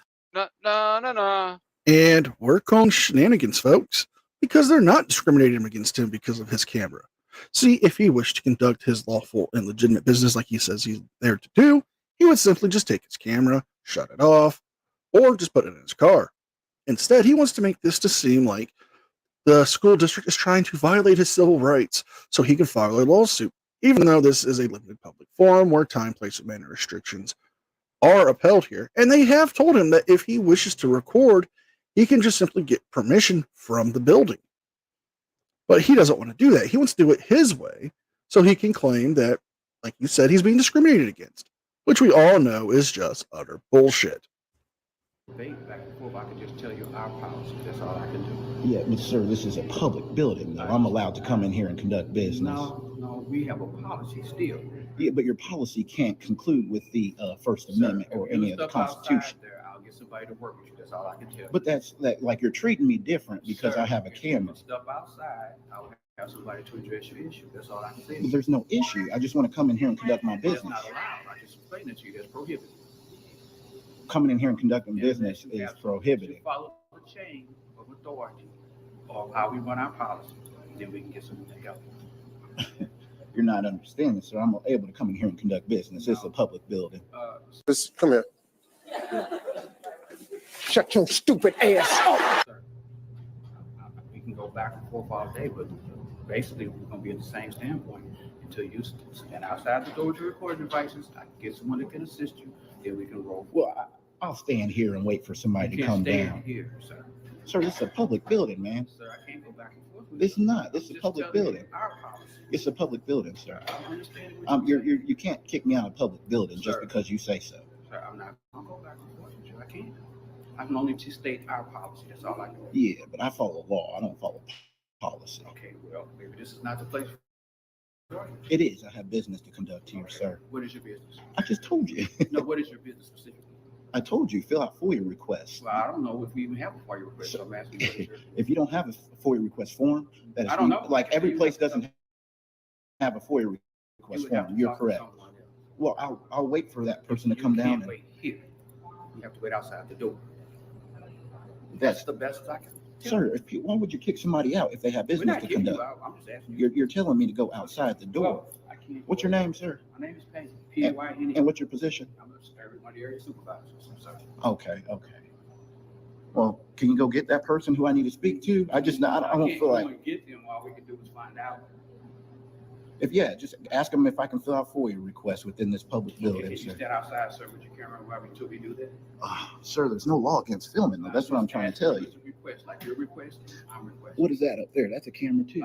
No. And we're calling shenanigans, folks, because they're not discriminating against him because of his camera. See, if he wished to conduct his lawful and legitimate business like he says he's there to do, he would simply just take his camera, shut it off, or just put it in his car. Instead, he wants to make this to seem like the school district is trying to violate his civil rights so he can file a lawsuit, even though this is a limited public forum where time, place, and manner restrictions are upheld here. And they have told him that if he wishes to record, he can just simply get permission from the building. But he doesn't want to do that. He wants to do it his way so he can claim that, like you said, he's being discriminated against, which we all know is just utter bullshit. debate back and forth. I can just tell you our policy. That's all I can do. Yeah, but sir, this is a public building though. I'm allowed to come in here and conduct business. No, we have a policy still. Yeah, but your policy can't conclude with the First Amendment or any of the Constitution. I'll get somebody to work with you. That's all I can tell you. But that's like you're treating me different because I have a camera. Stuff outside, I'll have somebody to address your issue. That's all I can say. But there's no issue. I just want to come in here and conduct my business. That's not allowed. I just explained it to you. That's prohibited. Coming in here and conducting business is prohibited. Follow the chain of authority of how we run our policy. Then we can get something together. You're not understanding, sir. I'm able to come in here and conduct business. It's a public building. Come here. Shut your stupid ass up. We can go back and forth all day, but basically we're going to be at the same standpoint until you stand outside the door with your recording devices. I can get someone that can assist you. Then we can roll. Well, I'll stand here and wait for somebody to come down. Here, sir. Sir, this is a public building, man. Sir, I can't go back and forth. This is not. This is a public building. Our policy. It's a public building, sir. I understand. You can't kick me out of a public building just because you say so. Sir, I'm not going to go back and forth with you. I can't. I can only just state our policy. That's all I can do. Yeah, but I follow law. I don't follow policy. Okay, well, maybe this is not the place for it. Is. I have business to conduct here, sir. What is your business? I just told you. No, what is your business specifically? I told you, fill out FOIA requests. Well, I don't know if we even have a FOIA request. So I'm asking you. If you don't have a FOIA request form, that is, I don't know. Like every place doesn't have a FOIA request form. You're correct. Well, I'll wait for that person to come down. Wait here. You have to wait outside the door. That's the best I can. Sir, why would you kick somebody out if they have business to conduct? I'm just asking you. You're telling me to go outside the door. Well, I can't. What's your name, sir? My name is Payne. P-A-Y-N-E. And what's your position? I'm one of the area supervisors. I'm sorry. Okay. Well, can you go get that person who I need to speak to? I don't feel like. Get them. All we can do is find out. Just ask them if I can fill out FOIA requests within this public building. Can you stand outside, sir, with your camera until we do that? Sir, there's no law against filming, though. That's what I'm trying to tell you. Like your request, I'm requesting. What is that up there? That's a camera, too.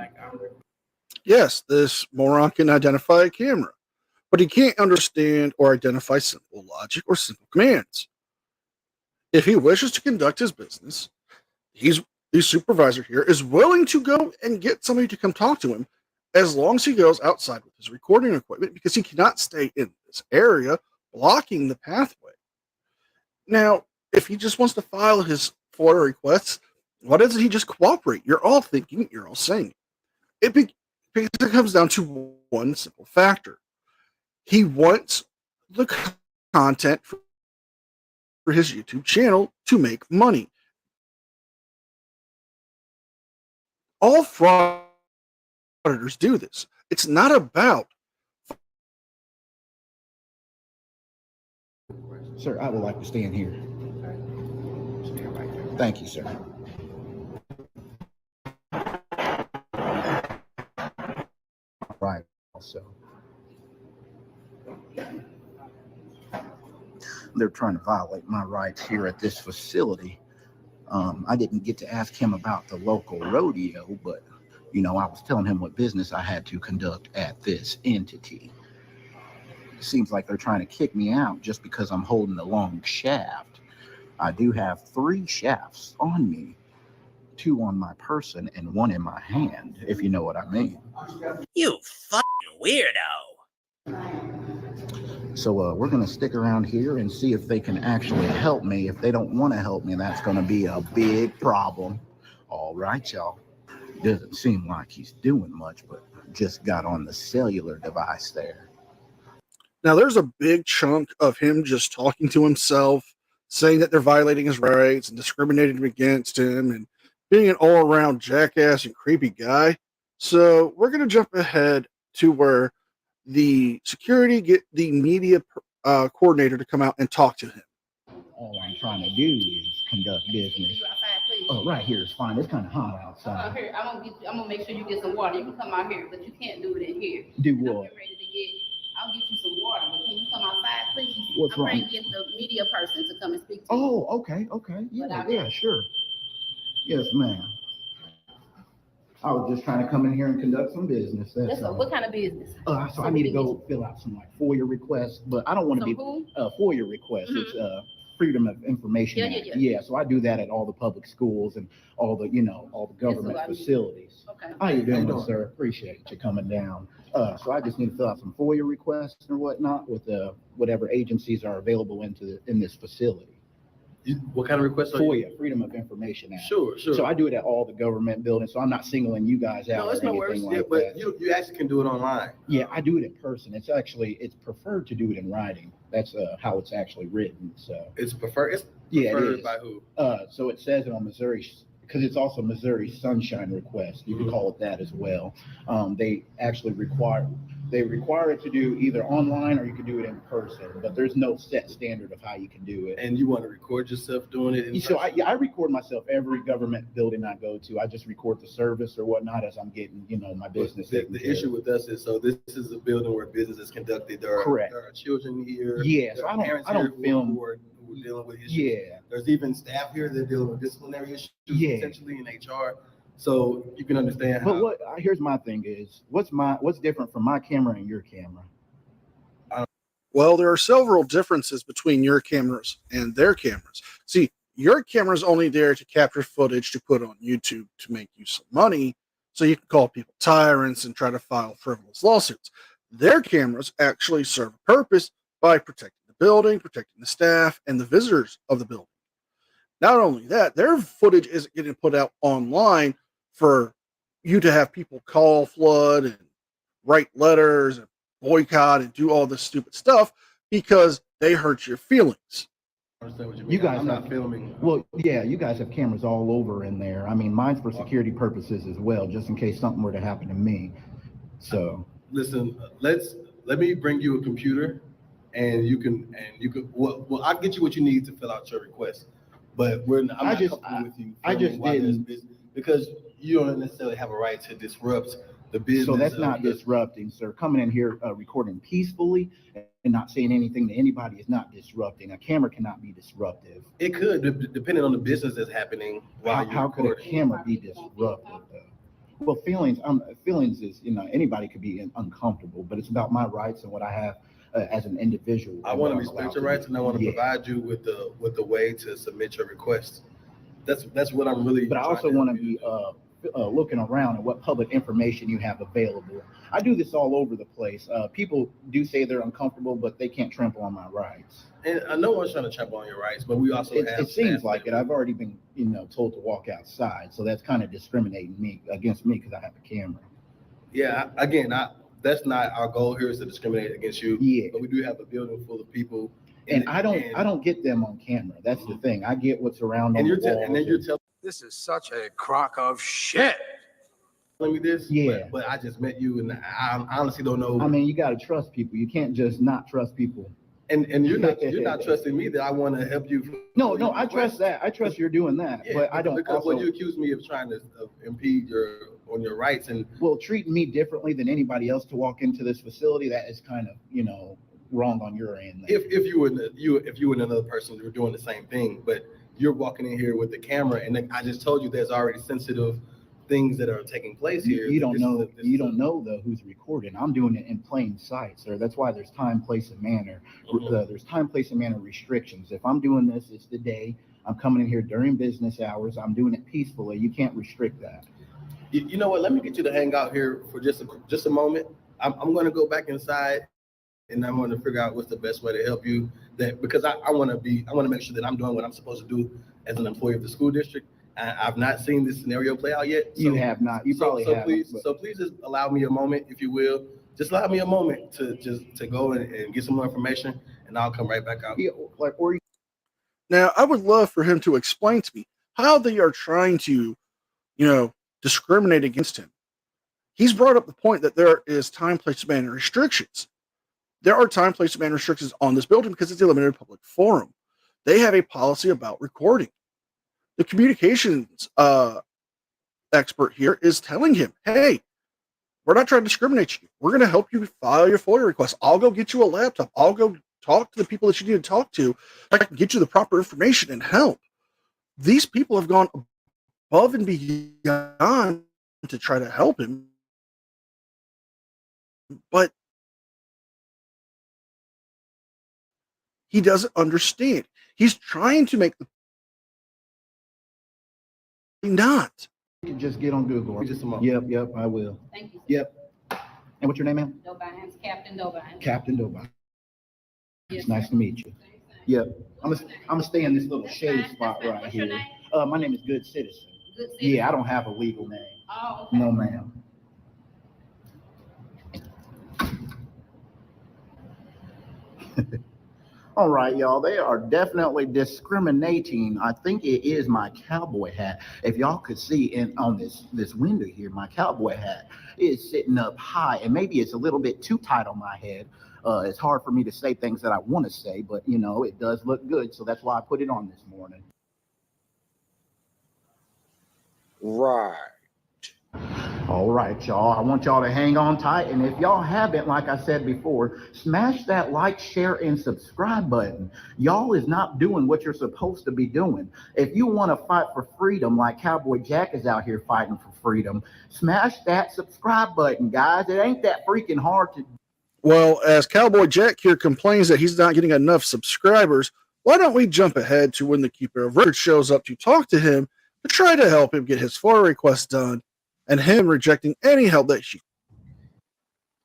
Yes, this moron can identify a camera, but he can't understand or identify simple logic or simple commands. If he wishes to conduct his business, the supervisor here is willing to go and get somebody to come talk to him as long as he goes outside with his recording equipment, because he cannot stay in this area blocking the pathway. Now, if he just wants to file his FOIA requests, why doesn't he just cooperate? You're all thinking, you're all saying it. Because it comes down to one simple factor. He wants the content for his YouTube channel to make money. All frauditors do this. It's not about. Sir, I would like to stand here. Thank you, sir. Right. Also, they're trying to violate my rights here at this facility. I didn't get to ask him about the local rodeo, but I was telling him what business I had to conduct at this entity. It seems like they're trying to kick me out just because I'm holding the long shaft. I do have 3 shafts on me, 2 on my person and 1 in my hand, if you know what I mean. You fucking weirdo. So we're going to stick around here and see if they can actually help me. If they don't want to help me, that's going to be a big problem. All right, y'all. Doesn't seem like he's doing much, but just got on the cellular device there. Now, there's a big chunk of him just talking to himself, saying that they're violating his rights and discriminating against him and being an all-around jackass and creepy guy. So we're going to jump ahead to where the security get the media coordinator to come out and talk to him. All I'm trying to do is conduct business. Oh, right here is fine. It's kind of hot outside. Here, I'm gonna make sure you get some water. You can come out here, but you can't do it in here. Do what? I'll get you some water, but can you come outside, please? What's wrong? I'm trying to get the media person to come and speak to you. Oh, okay. Yeah, sure. Yes, ma'am. I was just trying to come in here and conduct some business. What kind of business? So I need to go fill out some FOIA requests, but I don't want to be FOIA requests. Mm-hmm. It's Freedom of Information Act. Yeah, so I do that at all the public schools and all the all the government facilities. Okay. How you doing, sir? Appreciate you coming down. So I just need to fill out some FOIA requests or whatnot with whatever agencies are available in this facility. What kind of requests are FOIA, Freedom of Information Act. Sure. So I do it at all the government buildings, so I'm not singling you guys out or anything like that. You actually can do it online. Yeah, I do it in person. It's preferred to do it in writing. That's how it's actually written. So it's preferred. It's preferred it is. By who? So it says it on Missouri, because it's also Missouri Sunshine Request. You can call it that as well. They actually require it to do either online or you can do it in person, but there's no set standard of how you can do it. And you want to record yourself doing it? So I record myself every government building I go to. I just record the service or whatnot as I'm getting, my business. The issue with us is, so this is a building where business is conducted. Correct. There are children here. Yeah, so I don't film. Who are dealing with issues. Yeah. There's even staff here that deal with disciplinary issues, essentially in HR. So you can understand. But here's my thing is, what's different from my camera and your camera? Well, there are several differences between your cameras and their cameras. See, your camera is only there to capture footage to put on YouTube to make you some money, so you can call people tyrants and try to file frivolous lawsuits. Their cameras actually serve a purpose by protecting the building, protecting the staff, and the visitors of the building. Not only that, their footage isn't getting put out online for you to have people call flood and write letters and boycott and do all this stupid stuff because they hurt your feelings. You guys I'm not filming. Well, yeah, you guys have cameras all over in there. I mean, mine's for security purposes as well, just in case something were to happen to me. So listen, let me bring you a computer, and you can. Well, I'll get you what you need to fill out your request. But I'm not comfortable with you. I just didn't, because you don't necessarily have a right to disrupt the business. So that's not disrupting, sir. Coming in here recording peacefully and not saying anything to anybody is not disrupting. A camera cannot be disruptive. It could, depending on the business that's happening. How could a camera be disruptive, though? Well, feelings is, anybody could be uncomfortable, but it's about my rights and what I have as an individual. I want to respect your rights, and I want to provide you with the way to submit your request. That's what I'm really. But I also want to be looking around at what public information you have available. I do this all over the place. People do say they're uncomfortable, but they can't trample on my rights. And no one's trying to trample on your rights, but we also have. It seems like it. I've already been, told to walk outside, so that's kind of discriminating against me because I have a camera. Yeah. Again, that's not our goal here, is to discriminate against you. Yeah. But we do have a building full of people. And I don't get them on camera. That's the thing. I get what's around on the wall. And then you're telling. This is such a crock of shit. Telling me this. Yeah. But I just met you, and I honestly don't know. I mean, you got to trust people. You can't just not trust people. And you're not trusting me that I want to help you. No, I trust that. I trust you're doing that. Yeah, but I don't. Because you accuse me of trying to impede your rights, and treating me differently than anybody else to walk into this facility, that is kind of, wrong on your end. If you were another person who were doing the same thing, but you're walking in here with the camera, and I just told you there's already sensitive things that are taking place here. You don't know. You don't know though who's recording. I'm doing it in plain sight, sir. That's why there's time, place, and manner. There's time, place, and manner restrictions. If I'm doing this, it's the day. I'm coming in here during business hours. I'm doing it peacefully. You can't restrict that. You know what? Let me get you to hang out here for just a moment. I'm going to go back inside, and I'm going to figure out what's the best way to help you. Because I want to make sure that I'm doing what I'm supposed to do as an employee of the school district. I've not seen this scenario play out yet. You have not. You probably haven't. Please just allow me a moment, if you will. Just allow me a moment to go and get some more information, and I'll come right back out. Yeah, Now, I would love for him to explain to me how they are trying to, discriminate against him. He's brought up the point that there is time, place, and manner restrictions. There are time, place, and manner restrictions on this building because it's a limited public forum. They have a policy about recording. The communications expert here is telling him, hey, we're not trying to discriminate you. We're going to help you file your FOIA request. I'll go get you a laptop. I'll go talk to the people that you need to talk to. I can get you the proper information and help. These people have gone above and beyond to try to help him. But he doesn't understand. He's trying to make the not. You can just get on Google. Just a moment. Yep, I will. Thank you. Yep. And what's your name, ma'am? Dobines, Captain Dobines. Captain Dobine. Yes, It's nice to meet you. Yep. I'm gonna stay in this little shade spot right What's here. your name? My name is Good Citizen. Good citizen. Yeah, I don't have a legal name. Oh, okay. No, ma'am. All right, y'all. They are definitely discriminating. I think it is my cowboy hat. If y'all could see on this window here, my cowboy hat is sitting up high, and maybe it's a little bit too tight on my head. It's hard for me to say things that I want to say, but it does look good, so that's why I put it on this morning. Right. All right, y'all. I want y'all to hang on tight. And if y'all haven't, like I said before, smash that like, share, and subscribe button. Y'all is not doing what you're supposed to be doing. If you want to fight for freedom like Cowboy Jack is out here fighting for freedom, smash that subscribe button, guys. It ain't that freaking hard to do. Well, as Cowboy Jack here complains that he's not getting enough subscribers, why don't we jump ahead to when the Keeper of Records shows up to talk to him to try to help him get his FOIA request done, and him rejecting any help that she.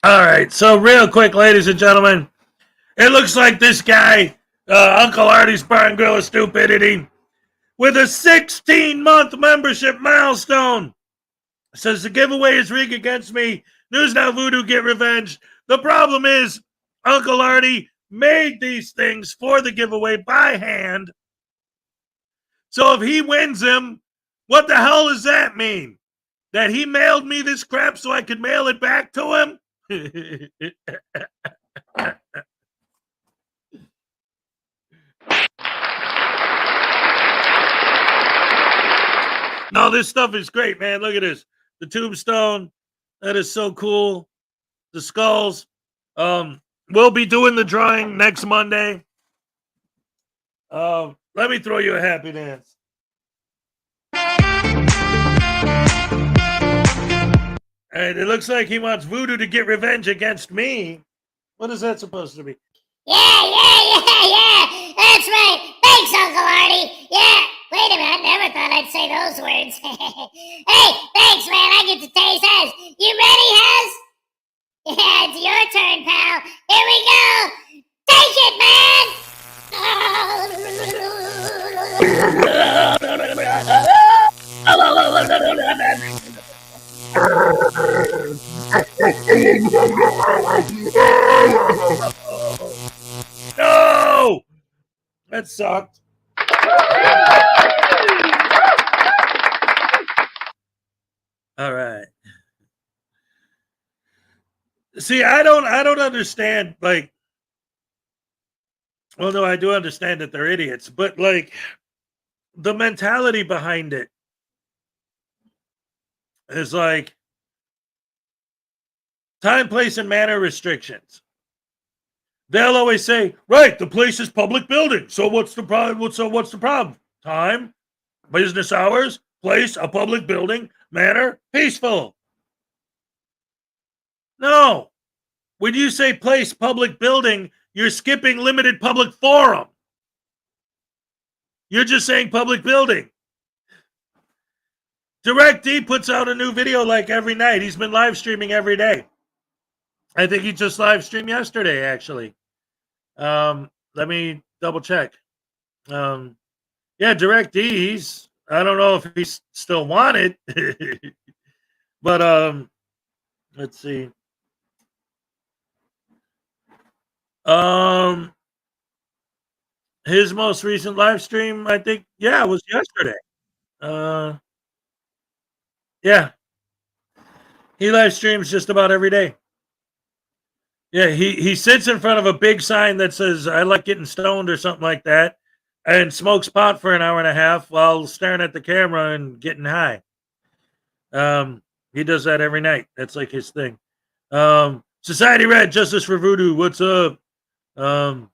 All right, so real quick, ladies and gentlemen, it looks like this guy, Uncle Artie's Bar and Grill of Stupidity, with a 16-month membership milestone, says the giveaway is rigged against me. News Now Voodoo get revenge. The problem is Uncle Artie made these things for the giveaway by hand. So if he wins them, what the hell does that mean? That he mailed me this crap so I could mail it back to him? No, this stuff is great, man. Look at this. The tombstone. That is so cool. The skulls. We'll be doing the drawing next Monday. Let me throw you a happy dance. And it looks like he wants Voodoo to get revenge against me. What is that supposed to be? Yeah. That's right. Thanks, Uncle Artie. Yeah. Wait a minute. I never thought I'd say those words. Hey, thanks, man. I get to taste Hez. You ready, Hez? Yeah, it's your turn, pal. Here we go. Take it, man. No! That sucked. All right. See, I don't understand, like, well, no, I do understand that they're idiots, but like the mentality behind it is like time, place, and manner restrictions. They'll always say, right, the place is public building. So what's the problem? What's the problem? Time, business hours, place, a public building, manner, peaceful. No. When you say place, public building, you're skipping limited public forum. You're just saying public building. DirectD puts out a new video like every night. He's been live streaming every day. I think he just live streamed yesterday, actually. Let me double check. Yeah, DirectD, I don't know if he's still wanted, but let's see. His most recent live stream, I think, it was yesterday. Yeah. He live streams just about every day. Yeah, he sits in front of a big sign that says, I like getting stoned or something like that, and smokes pot for an hour and a half while staring at the camera and getting high. He does that every night. That's like his thing. Society Red, Justice for Voodoo, what's up? No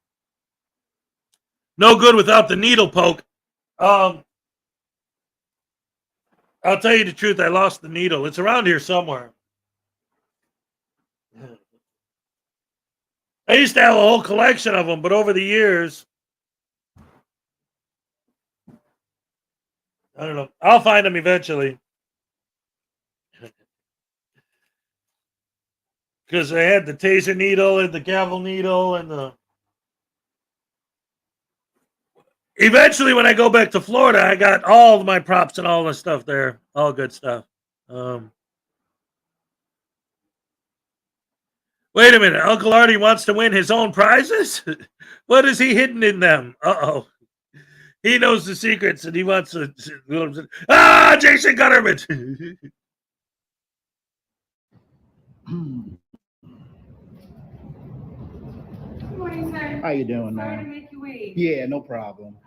good without the needle poke. I'll tell you the truth, I lost the needle. It's around here somewhere. I used to have a whole collection of them, but over the years, I don't know. I'll find them eventually. Because I had the taser needle and the gavel needle and the... Eventually, when I go back to Florida, I got all of my props and all the stuff there. All good stuff. Wait a minute. Uncle Artie wants to win his own prizes? What is he hidden in them? Uh-oh. He knows the secrets and he wants to... Jason Gutterman! Good morning, sir. How you doing, Sorry man? to make you wait. Yeah, no problem.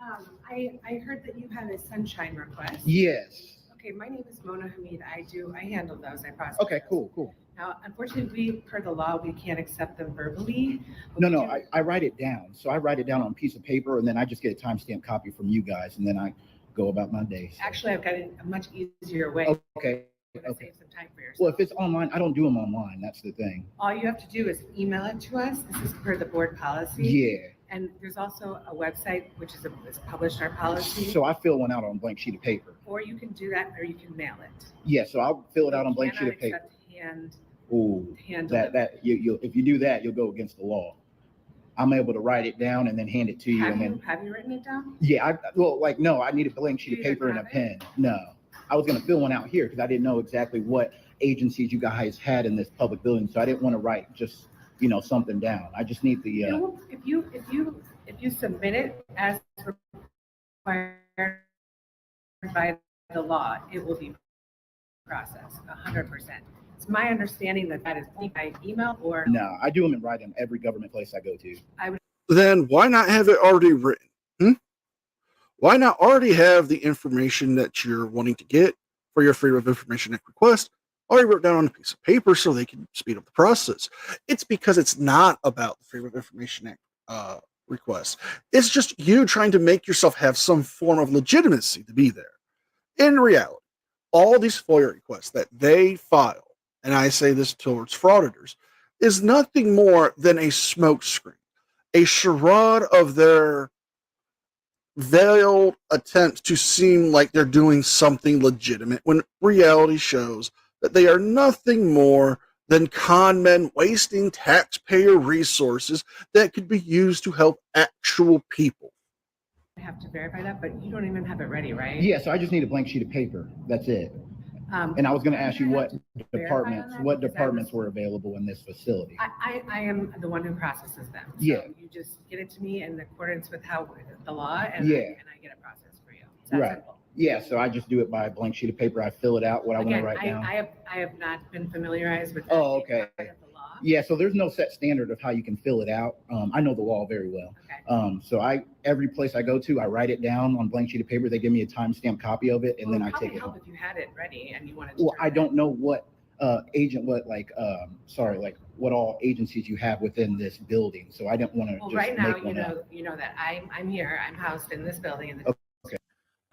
I heard that you had a sunshine request. Yes. Okay, my name is Mona Hamid. I handle those. I process. Okay, cool. Now, unfortunately, per the law, we can't accept them verbally. No, I write it down. So I write it down on a piece of paper, and then I just get a timestamp copy from you guys, and then I go about my day. So. Actually, I've got a much easier way. Okay. To save some time for yourself. Well, if it's online, I don't do them online. That's the thing. All you have to do is email it to us. This is per the board policy. Yeah. And there's also a website which is published our policy. So I fill one out on a blank sheet of paper. Or you can do that, or you can mail it. Yeah, so I'll fill it out on a blank sheet of paper. Hand you if you do that, you'll go against the law. I'm able to write it down and then hand it to you. Have you written it down? Yeah, no, I need a blank sheet of paper and a pen. No, I was going to fill one out here because I didn't know exactly what agencies you guys had in this public building, so I didn't want to write just something down. I just need the. If you submit it as required by the law, it will be processed 100%. It's my understanding that is only by email or. No, I do them in writing every government place I go to. Then why not have it already written? Why not already have the information that you're wanting to get for your Freedom of Information Act request already wrote down on a piece of paper so they can speed up the process? It's because it's not about the Freedom of Information Act request. It's just you trying to make yourself have some form of legitimacy to be there. In reality, all these FOIA requests that they file, and I say this towards frauditors, is nothing more than a smokescreen, a charade of their veiled attempts to seem like they're doing something legitimate when reality shows that they are nothing more than con men wasting taxpayer resources that could be used to help actual people. I have to verify that, but you don't even have it ready, right? Yeah, so I just need a blank sheet of paper. That's it. And I was going to ask you what departments were available in this facility. I am the one who processes them. So Yeah. you just get it to me in accordance with how the law, and Yeah. I get it processed for you. It's that Right. simple. Yeah, so I just do it by a blank sheet of paper. I fill it out what I want to write down. I have not been familiarized with that. Oh, okay. Yeah, so there's no set standard of how you can fill it out. I know the law very well. So every place I go to, I write it down on a blank sheet of paper. They give me a timestamp copy of it, and then I take it home. If you had it ready and you wanted to. Well, I don't know what what all agencies you have within this building. So I didn't want to Well, just right now, make one up. you know that I'm here, I'm housed in this building in the. Okay.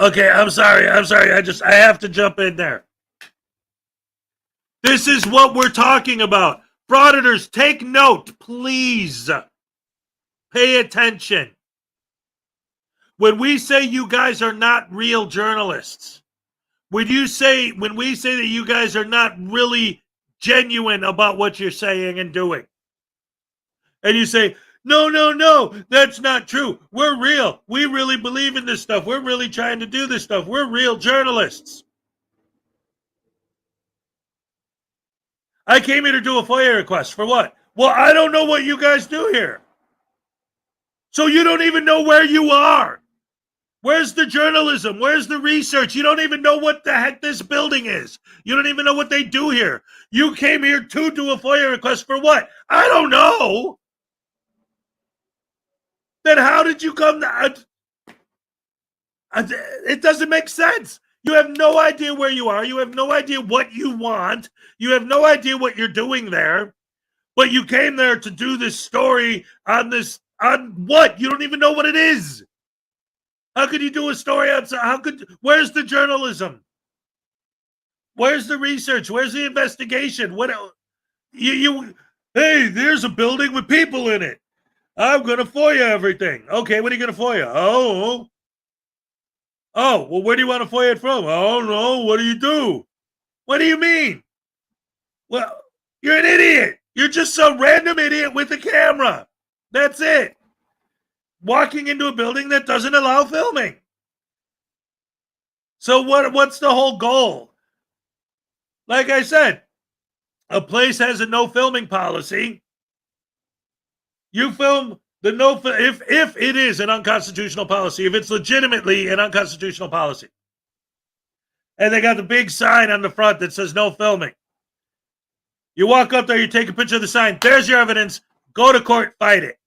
Okay, I'm sorry. I have to jump in there. This is what we're talking about. Frauditors, take note, please. Pay attention. When we say you guys are not real journalists, when we say that you guys are not really genuine about what you're saying and doing, and you say, no, that's not true. We're real. We really believe in this stuff. We're really trying to do this stuff. We're real journalists. I came here to do a FOIA request. For what? Well, I don't know what you guys do here. So you don't even know where you are. Where's the journalism? Where's the research? You don't even know what the heck this building is. You don't even know what they do here. You came here to do a FOIA request for what? I don't know. Then how did you come to... It doesn't make sense. You have no idea where you are. You have no idea what you want. You have no idea what you're doing there. But you came there to do this story on what? You don't even know what it is. How could you do a story on... Where's the journalism? Where's the research? Where's the investigation? Hey, there's a building with people in it. I'm going to FOIA everything. Okay, what are you going to FOIA? Oh, well, where do you want to FOIA it from? Oh, no, what do you do? What do you mean? Well, you're an idiot. You're just some random idiot with a camera. That's it. Walking into a building that doesn't allow filming. So what's the whole goal? Like I said, a place has a no filming policy. You film the if it is an unconstitutional policy, if it's legitimately an unconstitutional policy. And they got the big sign on the front that says no filming. You walk up there, you take a picture of the sign. There's your evidence. Go to court, fight it.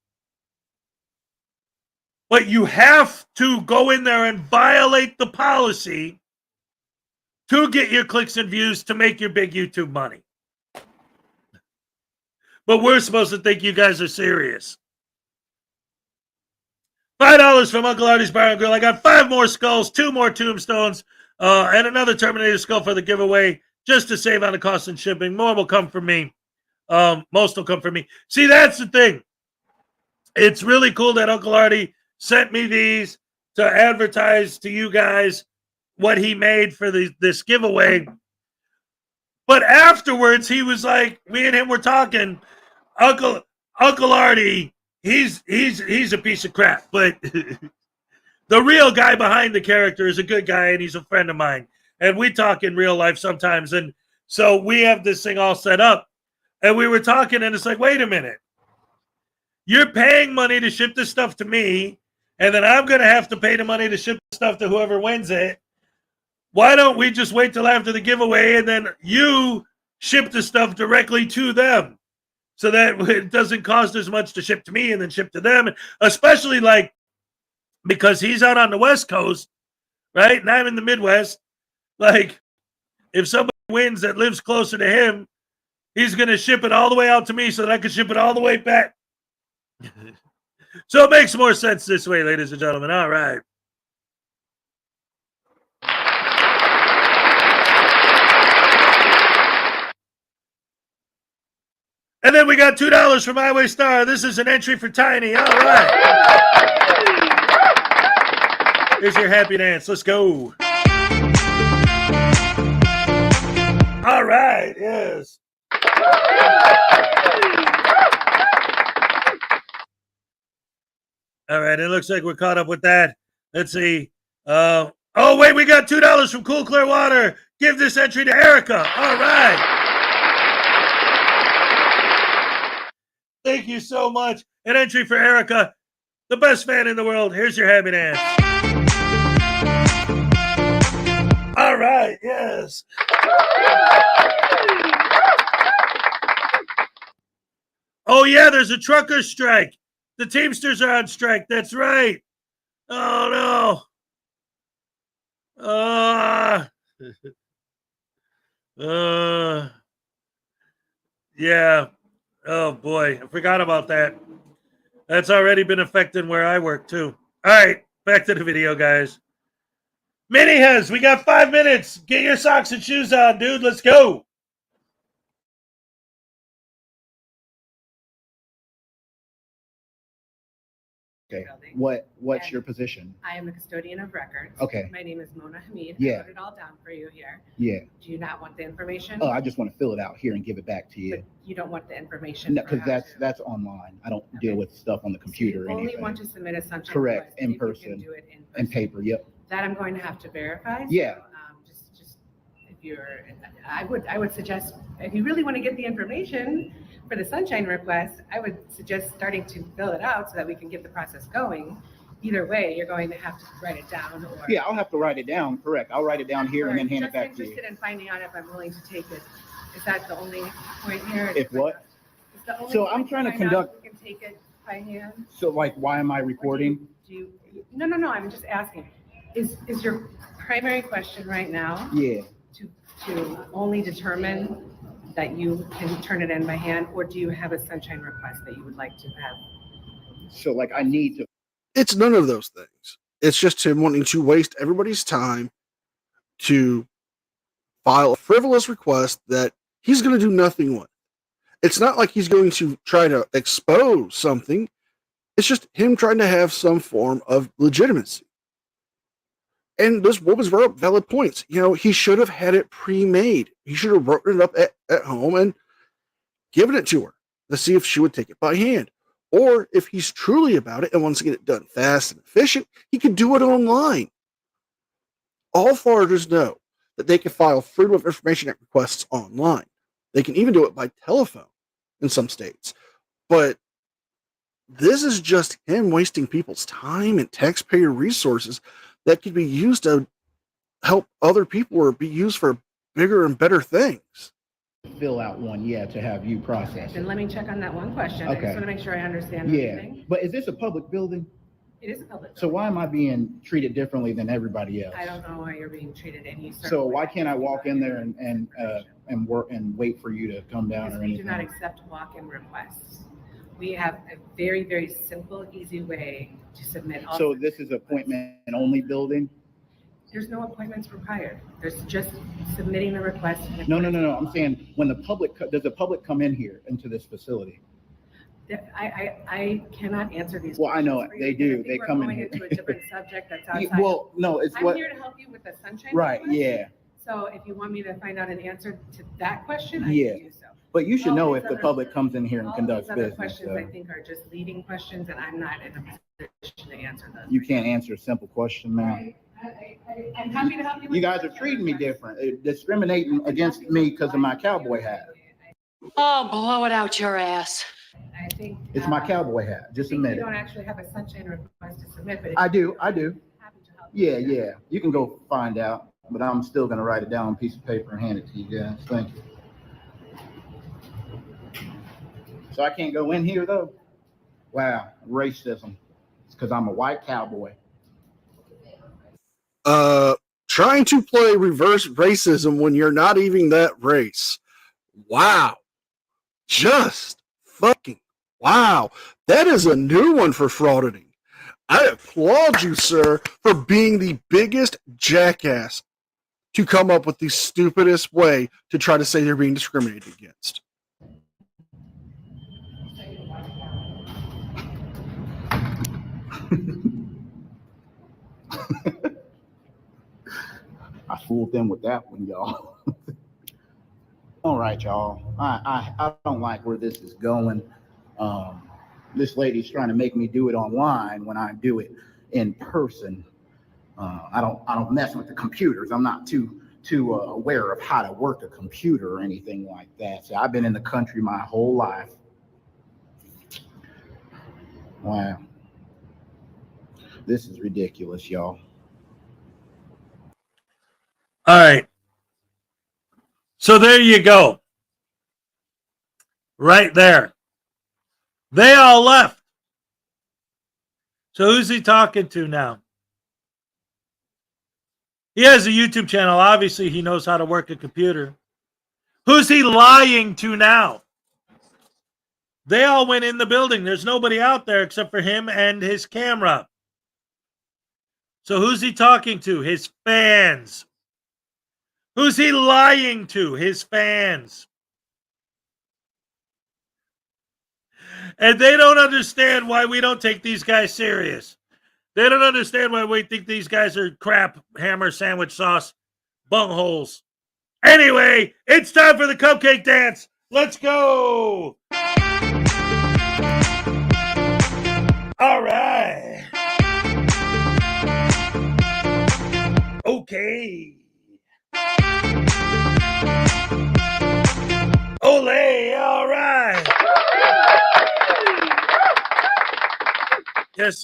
But you have to go in there and violate the policy to get your clicks and views to make your big YouTube money. But we're supposed to think you guys are serious. $5 from Uncle Artie's Bar and Grill. I got 5 more skulls, 2 more tombstones, and another Terminator skull for the giveaway, just to save on the cost and shipping. More will come from me. Most will come from me. See, that's the thing. It's really cool that Uncle Artie sent me these to advertise to you guys what he made for this giveaway. But afterwards, he was like, me and him were talking. Uncle Artie, he's a piece of crap, but the real guy behind the character is a good guy, and he's a friend of mine. And we talk in real life sometimes. And so we have this thing all set up. And we were talking, and it's like, wait a minute. You're paying money to ship this stuff to me, and then I'm going to have to pay the money to ship the stuff to whoever wins it. Why don't we just wait till after the giveaway, and then you ship the stuff directly to them, so that it doesn't cost as much to ship to me and then ship to them, especially like because he's out on the West Coast, right? And I'm in the Midwest. Like, if somebody wins that lives closer to him, he's going to ship it all the way out to me so that I can ship it all the way back. So it makes more sense this way, ladies and gentlemen. All right. And then we got $2 from Highway Star. This is an entry for Tiny. All right. Here's your happy dance. Let's go. All right. Yes. All right. It looks like we're caught up with that. Let's see. Oh, wait. We got $2 from Cool Clear Water. Give this entry to Erica. All right. Thank you so much. An entry for Erica, the best fan in the world. Here's your happy dance. All right, yes. Oh, yeah, there's a trucker strike. The Teamsters are on strike. That's right. Oh, no. Yeah. Oh boy, I forgot about that. That's already been affecting where I work too. All right, back to the video, guys. Mini Hez, we got 5 minutes. Get your socks and shoes on, dude. Let's go. Okay. What's your position? I am the custodian of records. Okay. My name is Mona Hamid. Yeah. I wrote it all down for you here. Yeah. Do you not want the information? Oh, I just want to fill it out here and give it back to you. But you don't want the information? No, because that's online. I don't deal with stuff on the computer or Only anything. want to submit a sunshine Correct. request In if you can person. do it in person. And paper. Yep. That I'm going to have to verify. So, Yeah. just if you're, I would suggest, if you really want to get the information for the sunshine request, I would suggest starting to fill it out so that we can get the process going. Either way, you're going to have to write it down. Or Yeah, I'll have to write it down. Correct. I'll write it down here and then hand it back to you. Interested in finding out if I'm willing to take it. Is that the only point here? If what? Is the only So point I'm trying to find out conduct. if we can take it by hand? So like, why am I recording? Do you? No. I'm just asking. Is your primary question right now? Yeah. To only determine that you can turn it in by hand, or do you have a sunshine request that you would like to have? So like, I need to. It's none of those things. It's just him wanting to waste everybody's time to file a frivolous request that he's going to do nothing with. It's not like he's going to try to expose something. It's just him trying to have some form of legitimacy. And this woman's brought up valid points. You know, he should have had it pre-made. He should have written it up at home and given it to her to see if she would take it by hand. Or if he's truly about it and wants to get it done fast and efficient, he could do it online. All forwarders know that they can file Freedom of Information Act requests online. They can even do it by telephone in some states. But this is just him wasting people's time and taxpayer resources that could be used to help other people or be used for bigger and better things. Fill out one, yeah, to have you process Then it. let me check on that one question. I Okay. just want to make sure I understand Yeah, everything. but is this a public building? It is a public. So why am I being treated differently than everybody else? I don't know why you're being treated any certain So way. why can't I walk in there and work and wait for you to come down Because or we do anything? not accept walk-in requests. We have a very, very simple, easy way to submit. all- So this is appointment only building? There's no appointments required. There's just submitting the request. and No. I'm saying when the public, does the public come in here into this facility? I cannot answer these. Well, I know questions it. for They you, do. because I They think come we're in going here. into a different subject that's Yeah, outside. well, no, it's I'm what- here to help you with the sunshine. Right, request. yeah. So if you want me to find out an answer to that question, I Yeah. can do so. But you should All know these if the other- public comes in here and all conducts these other business. questions, So I think, are just leading questions, and I'm not in a position to answer those. you can't answer a simple question, man. I'm happy to help you. You guys are treating me different, discriminating against me because of my cowboy hat. Oh, blow it out your ass. I think. It's my cowboy hat. Just You admit don't it. actually have a sunshine request to submit, but. if I you do. Yeah. You can go find out, but I'm still gonna write it down on a piece of paper and hand it to you guys. Thank you. So I can't go in here though? Wow, racism. It's because I'm a white cowboy. Trying to play reverse racism when you're not even that race. Wow. Just fucking wow. That is a new one for frauditing. I applaud you, sir, for being the biggest jackass to come up with the stupidest way to try to say they're being discriminated against. I fooled them with that one, y'all. All right, y'all. I don't like where this is going. This lady's trying to make me do it online when I do it in person. I don't mess with the computers. I'm not too aware of how to work a computer or anything like that. So I've been in the country my whole life. Wow. This is ridiculous, y'all. All right. So there you go. Right there. They all left. So who's he talking to now? He has a YouTube channel. Obviously, he knows how to work a computer. Who's he lying to now? They all went in the building. There's nobody out there except for him and his camera. So who's he talking to? His fans. Who's he lying to? His fans. And they don't understand why we don't take these guys serious. They don't understand why we think these guys are crap hammer sandwich sauce bungholes. Anyway, it's time for the cupcake dance. Let's go. All right. Okay. Ole, all right. Yes,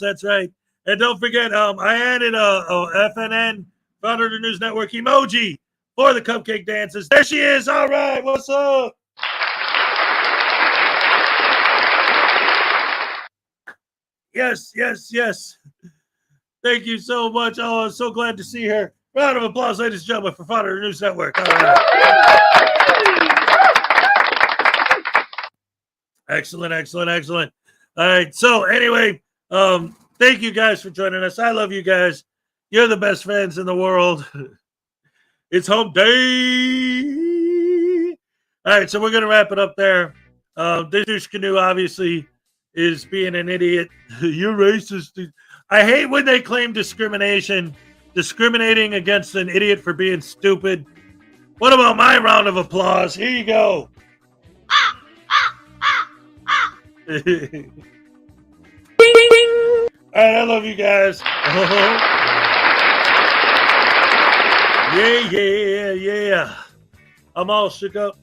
that's right. And don't forget, I added a FNN, Frauditor News Network emoji for the cupcake dances. There she is. All right, what's up? Yes. Thank you so much. Oh, I'm so glad to see her. Round of applause, ladies and gentlemen, for Frauditor News Network. All right. Excellent. All right. So anyway, thank you guys for joining us. I love you guys. You're the best fans in the world. It's home day. All right. So we're going to wrap it up there. This douche canoe obviously is being an idiot. You're racist. I hate when they claim discriminating against an idiot for being stupid. What about my round of applause? Here you go. All right, I love you guys. Yeah. I'm all shook up.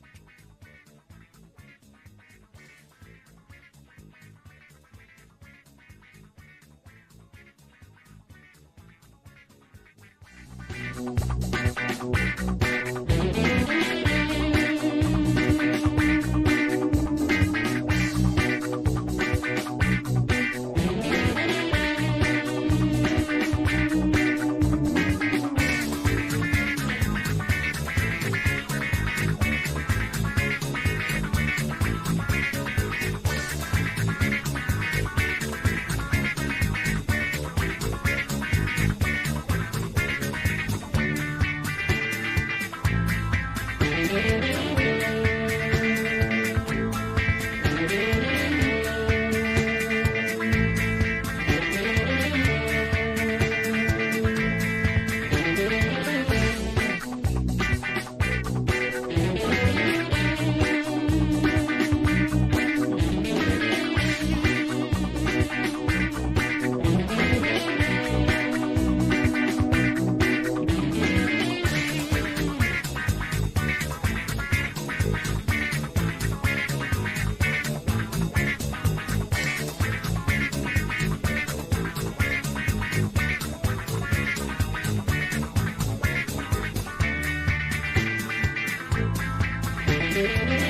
Thank you.